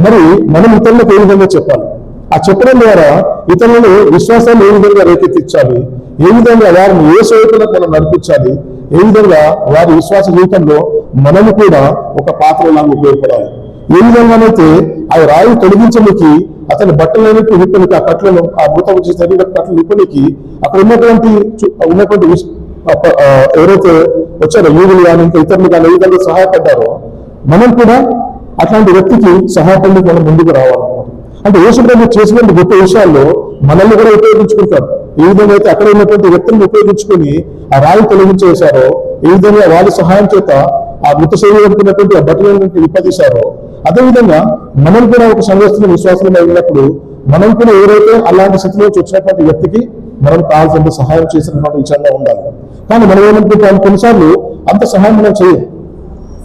మరి మనం ఇతరులకు ఏ విధంగా చెప్పాలి, ఆ చెప్పడం ద్వారా ఇతరులను విశ్వాసాన్ని ఏ విధంగా రేకెత్తించాలి, ఏ విధంగా వారిని ఏ సేవకులకు మనం నడిపించాలి, ఏ విధంగా వారి విశ్వాస జీవితంలో మనము కూడా ఒక పాత్రలాగా ఉపయోగపడాలి. ఏ విధంగానైతే ఆ రాయి తొలగించడానికి అతని బట్టలైనట్టు విప్పనికి, ఆ కట్లను, ఆ మృతం శరీర కట్టలు విప్పనికి అక్కడ ఉన్నటువంటి ఎవరైతే వచ్చారో యూదులు కానీ ఇంకా ఇతరులు కానీ ఏ విధంగా సహాయపడ్డారో, మనం కూడా అట్లాంటి వ్యక్తికి సహాయపడడానికి మనం ముందుకు రావాలన్నమాట. అంటే యేసు ప్రభు చేసినటువంటి గొప్ప విషయాల్లో మనల్ని కూడా ఉపయోగించుకుంటారు. ఏ విధంగా అయితే అక్కడ ఉన్నటువంటి వ్యక్తులను ఉపయోగించుకొని ఆ రాయి తొలగించేశారో, ఏ విధంగా వాళ్ళ సహాయం చేత ఆ మృత శరీరంకున్నటువంటి ఆ బట్టలను విప్పదీశారో, అదేవిధంగా మనం కూడా ఒక సంఘస్థుల విశ్వాసంలో అయినప్పుడు మనం కూడా ఎవరైతే అలాంటి స్థితిలో వచ్చినటువంటి వ్యక్తికి మనం కావాల్సినంత సహాయం చేసినటువంటి విషయంగా ఉండాలి. కానీ మనం ఏమనుకుంటాం, కొన్నిసార్లు అంత సహాయం మనం చేయం.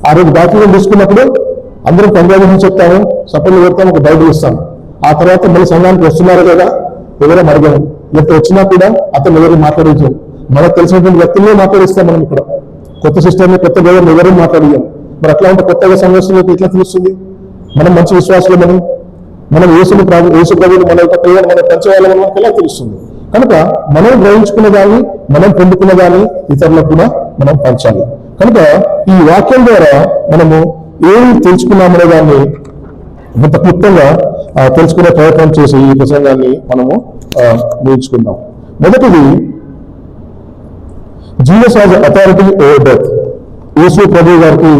ఆ రోజు బాధ్యతలు తీసుకున్నప్పుడు అందరం కంగ్రాచులేషన్ చెప్తాము, సపోర్ట్లు పెడతాము, ఒక బైబిల్ ఇస్తాము. ఆ తర్వాత మళ్ళీ సంఘానికి వస్తున్నారు కదా ఎవరో అడగము, లేకపోతే వచ్చినా కూడా అతను ఎవరు మాట్లాడించాం. మనకు తెలిసినటువంటి వ్యక్తులనే మాట్లాడిస్తాం. మనం ఇక్కడ కొత్త సిస్టర్ని, కొత్త బ్రదర్ని ఎవరూ మాట్లాడియాం. మరి అట్లా ఉంటే కొత్తగా సంఘర్షణలకు ఎట్లా తెలుస్తుంది మనం మంచి విశ్వాసులమని, మనం యేసు ప్రభువుని మన యొక్క ప్రేమను మనం పంచేయాలని మనకు ఎలా తెలుస్తుంది? కనుక మనం గ్రహించుకున్న దాన్ని, మనం పొందుకున్న దాన్ని ఇతరులకు కూడా మనం పంచాలి. కనుక ఈ వాక్యం ద్వారా మనము ఏమి తెలుసుకున్నామనే దాన్ని ఇంత క్లుప్తంగా తెలుసుకునే ప్రయత్నం చేసి ఈ ప్రసంగాన్ని మనము నేర్చుకుందాం. మొదటిది, Jesus has authority over death. Yesu ప్రభు గారికి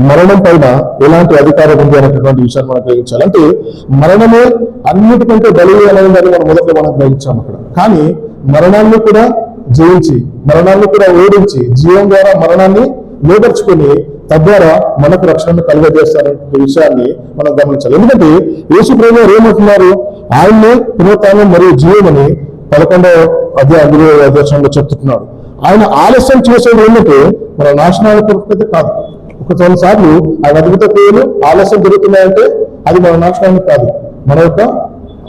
మరణం పైన ఎలాంటి అధికారం ఉంది అనేటటువంటి విషయాన్ని మనం గ్రహించాలి. అంటే మరణమే అన్నిటికంటే బలీయమైనదని మనం మొదట్లో గ్రహించాం అక్కడ. కానీ మరణాన్ని కూడా జయించి, మరణాన్ని కూడా ఓడించి, జీవం ద్వారా మరణాన్ని లోపరుచుకొని తద్వారా మనకు రక్షణను కలుగజేస్తారనే విషయాన్ని మనం గమనించాలి. ఎందుకంటే యేసు ప్రభు గారు ఏమంటున్నారు, ఆయన్నే పునరుత్థానం మరియు జీవమని 11వ అధ్యాయం 20వ వచనంలో చెప్తున్నాడు. ఆయన ఆలస్యం చేసేది ఏంటంటే మన నాశనాల కొరకైతే కాదు. కొన్నిసార్లు ఆయన అద్భుత క్రియలు ఆలస్యం జరుగుతున్నాయంటే అది మన నాశనానికి కాదు,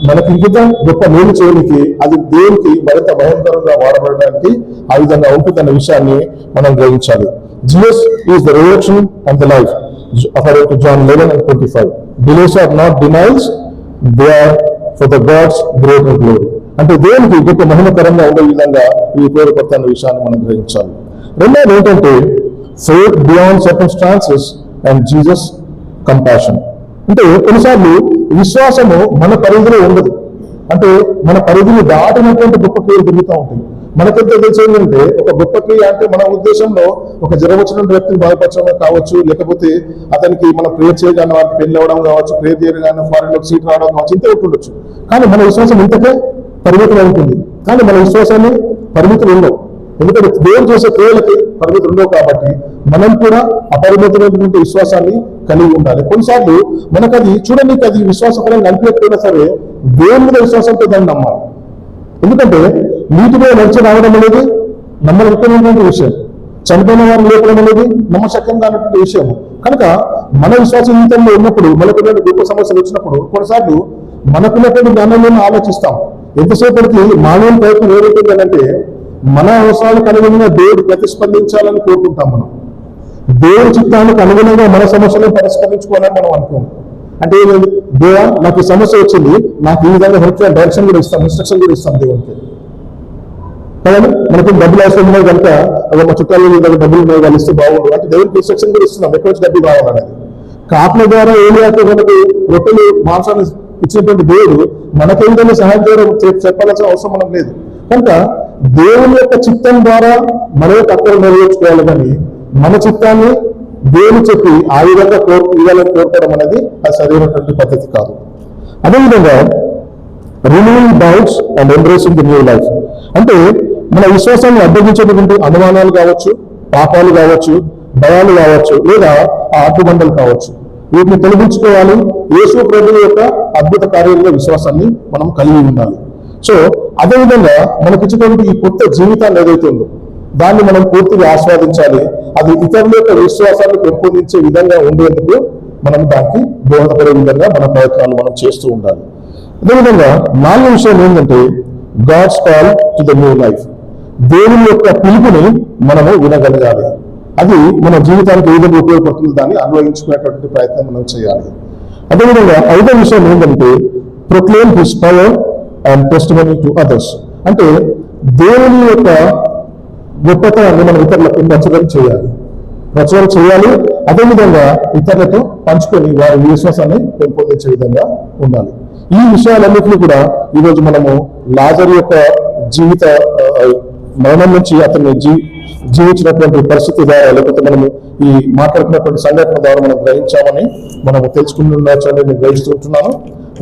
మనకి ఇంకొక గొప్ప మేలు చేయడానికి, అది దేవునికి మరింత భయంకరంగా వాడబడడానికి ఆ విధంగా ఉంటుందన్న విషయాన్ని మనం గ్రహించాలి. Jesus is the resurrection and the life according to John 11:25. Delays are not denials, they are for the God's greater glory. అంటే దేవునికి గొప్ప మహిమకరంగా ఉండే విధంగా ఈ ఉపయోగపడుతున్న విషయాన్ని మనం గ్రహించాలి. రెండోది ఏంటంటే faith beyond circumstances and Jesus compassion. అంటే కొన్నిసార్లు విశ్వాసము మన పరిధిలో ఉండదు. అంటే మన పరిధిని దాటినటువంటి గొప్ప క్రియలు జరుగుతూ ఉంటాయి. మనకెంత తెలిసేందంటే ఒక గొప్ప క్రియ అంటే మన ఉద్దేశంలో ఒక జ్వరం వచ్చిన వ్యక్తిని బాధపరచడం కావచ్చు, లేకపోతే అతనికి మనం ప్రేయర్ చేయగానే వారికి పెళ్లి అవ్వడం కావచ్చు, ప్రేయర్ చేయగానే ఫారెన్ లో సీట్ రావడం కావచ్చు, ఇంతే ఉండొచ్చు. కానీ మన విశ్వాసం ఇంతకే పరిమితం ఉంటుంది. కానీ మన విశ్వాసాన్ని పరిమితులు ఉండవు. ఎందుకంటే దేవుడు చేసే క్రియలకి పరిమితులు ఉండవు. కాబట్టి మనం కూడా అపరిమితమైనటువంటి విశ్వాసాన్ని కలిగి ఉండాలి. కొన్నిసార్లు మనకు అది చూడడానికి అది విశ్వాసపరంగా అనిపించకపోయినా సరే దేవుని మీద విశ్వాసంతో దాన్ని నమ్మాలి. ఎందుకంటే నీటిలో నడిచి రావడం అనేది నమ్మకమైనటువంటి విషయం, చనిపోయిన వారిని లేపడం అనేది నమ్మశక్యం కానటువంటి విషయం. కనుక మన విశ్వాస జీవితంలో ఉన్నప్పుడు మనకు గొప్ప సమస్యలు వచ్చినప్పుడు కొన్నిసార్లు మనకున్నటువంటి జ్ఞానంలో ఆలోచిస్తాం. ఎంతసేపటికి మానవుని ప్రయత్నం ఏదైతుంది అంటే మన అవసరాలకు అనుగుణంగా దేవుడు ప్రతిస్పందించాలని కోరుకుంటాం. మనం దేవుడి చిత్తానికి అనుగుణంగా మన సమస్యలను పరిష్కరించుకోవాలని మనం అనుకోం. అంటే దేవా నాకు ఈ సమస్య వచ్చింది, నాకు ఈ విధంగా హెల్ప్ డైరెక్షన్ కూడా ఇస్తాం, ఇన్స్ట్రక్షన్ కూడా ఇస్తాం దేవునికి. కానీ మనకి డబ్బులు అవసరం ఉన్నాయి కనుక అదే మా చుట్టాలు డబ్బులు ఉన్నాయి వాళ్ళు ఇస్తే బాగుండు అంటే దేవునికి ఇన్స్ట్రక్షన్ కూడా ఇస్తున్నాం ఎక్కడి నుంచి డబ్బులు రావాలనేది. కాపుల ద్వారా ఏమి అయితే మనకి రొట్టెలు మాంసాన్ని ఇచ్చినటువంటి దేవుడు మనకేంటనే సహాయం చేయడం చెప్పాల్సిన అవసరం మనం లేదు. కనుక దేవుని యొక్క చిత్తం ద్వారా మన యొక్క అక్కలు నెరవేర్చుకోవాలి. కానీ మన చిత్తాన్ని దేవుని చెప్పి ఆ విధంగా ఇవ్వాలని కోరుకోవడం అనేది అది సరైనటువంటి పద్ధతి కాదు. అదేవిధంగా removing doubts and embracing the new life. అంటే మన విశ్వాసాన్ని అడ్డగించేటువంటి అనుమానాలు కావచ్చు, పాపాలు కావచ్చు, భయాలు కావచ్చు, లేదా ఆ అడ్డుబండలు కావచ్చు, వీటిని తొలగించుకోవాలి. యేసు ప్రభువు యొక్క అద్భుత కార్యాలలో విశ్వాసాన్ని మనం కలిగి ఉండాలి. సో అదేవిధంగా మనకిచ్చినటువంటి ఈ కొత్త జీవితాన్ని ఏదైతే ఉందో దాన్ని మనం పూర్తిగా ఆస్వాదించాలి. అది ఇతరుల యొక్క విశ్వాసాన్ని పెంపొందించే విధంగా ఉండేందుకు మనం దానికి దోహదపడే విధంగా మన ప్రయత్నాలు మనం చేస్తూ ఉండాలి. అదేవిధంగా 4వ విషయం ఏంటంటే God's call to the new life. దేవుని యొక్క పిలుపుని మనము వినగలగాలి. అది మన జీవితానికి ఏ విధంగా ఉపయోగపడుతుంది దాన్ని అన్వయించుకునేటువంటి ప్రయత్నం మనం చేయాలి. అదేవిధంగా 5వ విషయం ఏంటంటే proclaim his power and testimony to others. అంటే దేవుని యొక్క గొప్పతనాన్ని మనం ఇతరులకు ప్రచురం చేయాలి. అదేవిధంగా ఇతరులతో పంచుకొని వారి విశ్వాసాన్ని పెంపొందించే విధంగా ఉండాలి. ఈ విషయాలన్నింటినీ కూడా ఈరోజు మనము లాజరు యొక్క జీవిత మరణం నుంచి అతన్ని జీవించినటువంటి పరిస్థితి ద్వారా, లేకపోతే మనము ఈ మాట్లాడుతున్నటువంటి సంఘటన ద్వారా మనం గ్రహించామని మనము తెలుసుకుంటున్నామని నేను గ్రహిస్తుంటున్నాను.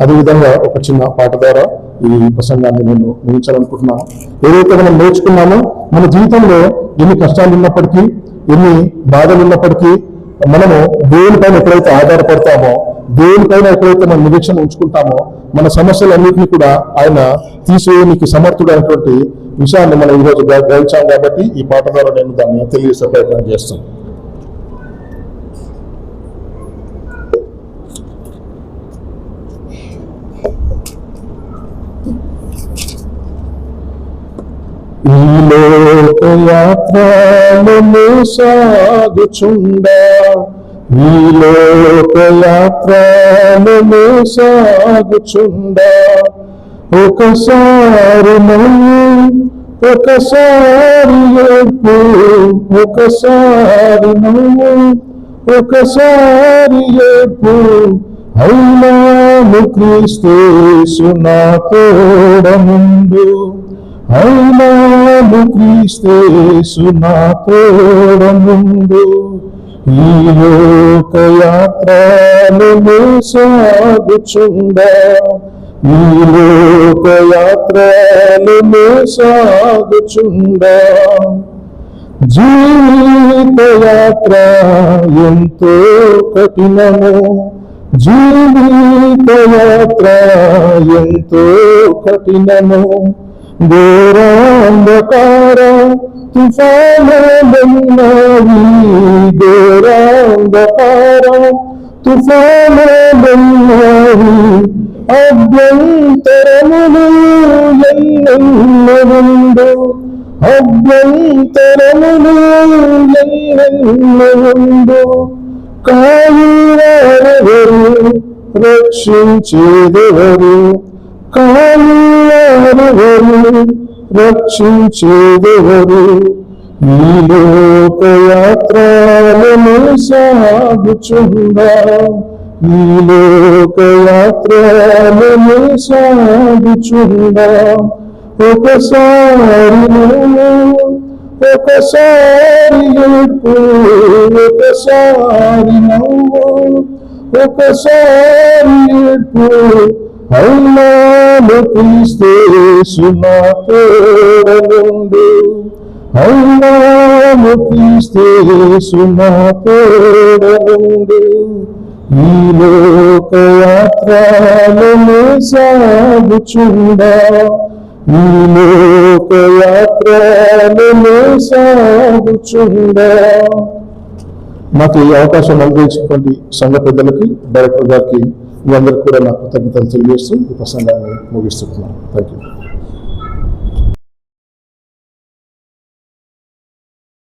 అదేవిధంగా ఒక చిన్న పాట ద్వారా ఈ ప్రసంగాన్ని నేను ముగించాలనుకుంటున్నాను. ఏదైతే మనం నేర్చుకున్నామో, మన జీవితంలో ఎన్ని కష్టాలు ఉన్నప్పటికీ, ఎన్ని బాధలు ఉన్నప్పటికీ, మనము దేవునిపైన ఎక్కడైతే ఆధారపడతామో, దేవునిపైన ఎక్కడైతే మనం నిరీక్షణ ఉంచుకుంటామో, మన సమస్యలన్నింటినీ కూడా ఆయన తీసేయడానికి సమర్థుడు అనేటువంటి విషయాన్ని మనం ఈరోజు గ్రహించాం. కాబట్టి ఈ పాట ద్వారా నేను దాన్ని తెలియజేసే ప్రయత్నం చేస్తాను. ఈ లోకయాత్రలను సాగుచుండా, ఈ లోకయాత్రలను సాగుచుండా, ఒకసారి నవ్వు, ఒకసారి ఏడ్పు, ఒకసారి నవ్వు, ఒకసారి ఏడ్పు, అయినాను క్రీస్తేసు నా తోడనుండు, అయినాను క్రీస్తేసు నా తోడనుండు. ఈ లోకయాత్రలను సాగుచుండా, ఈ లోకయాత్రలను సాగుచుండా, జీవితయాత్ర ఎంతో కఠినము, జీవితయాత్ర ఎంతో కఠినము, ఘోరాంధకార తుఫానులున్నాయి, ఘోరాంధకార తుఫానులున్నాయి, అభ్యంతరములు ఎన్నెన్నో, అభ్యంతరములు ఎన్నెన్నో, కాయువారెవరు రక్షించేదెవరు, కాయువారెవరు రక్షించేదెవరు. ఈ లోకయాత్రలను సాగుచుండా, ఈ లోకయాత్రలను సాగుచుండా, ఒకసారి నవ్వు, ఒకసారి ఏడ్పు, ఒకసారి నవ్వు, ఒకసారి ఏడ్పు, అయినాను క్రీస్తేసు నా తోడనుండు, అయినాను క్రీస్తేసు నా తోడనుండు. ఈ లోకయాత్రలను సాగుచుండా, ఈ లోకయాత్రలను సాగుచుండా. నాకు ఈ అవకాశం అందించినటువంటి సంఘ పెద్దలకి, డైరెక్టర్ గారికి, మీ అందరికీ కూడా నా కృతజ్ఞతలు తెలియజేస్తూ ఈ ప్రసంగాన్ని ముగిస్తున్నాను. Thank you.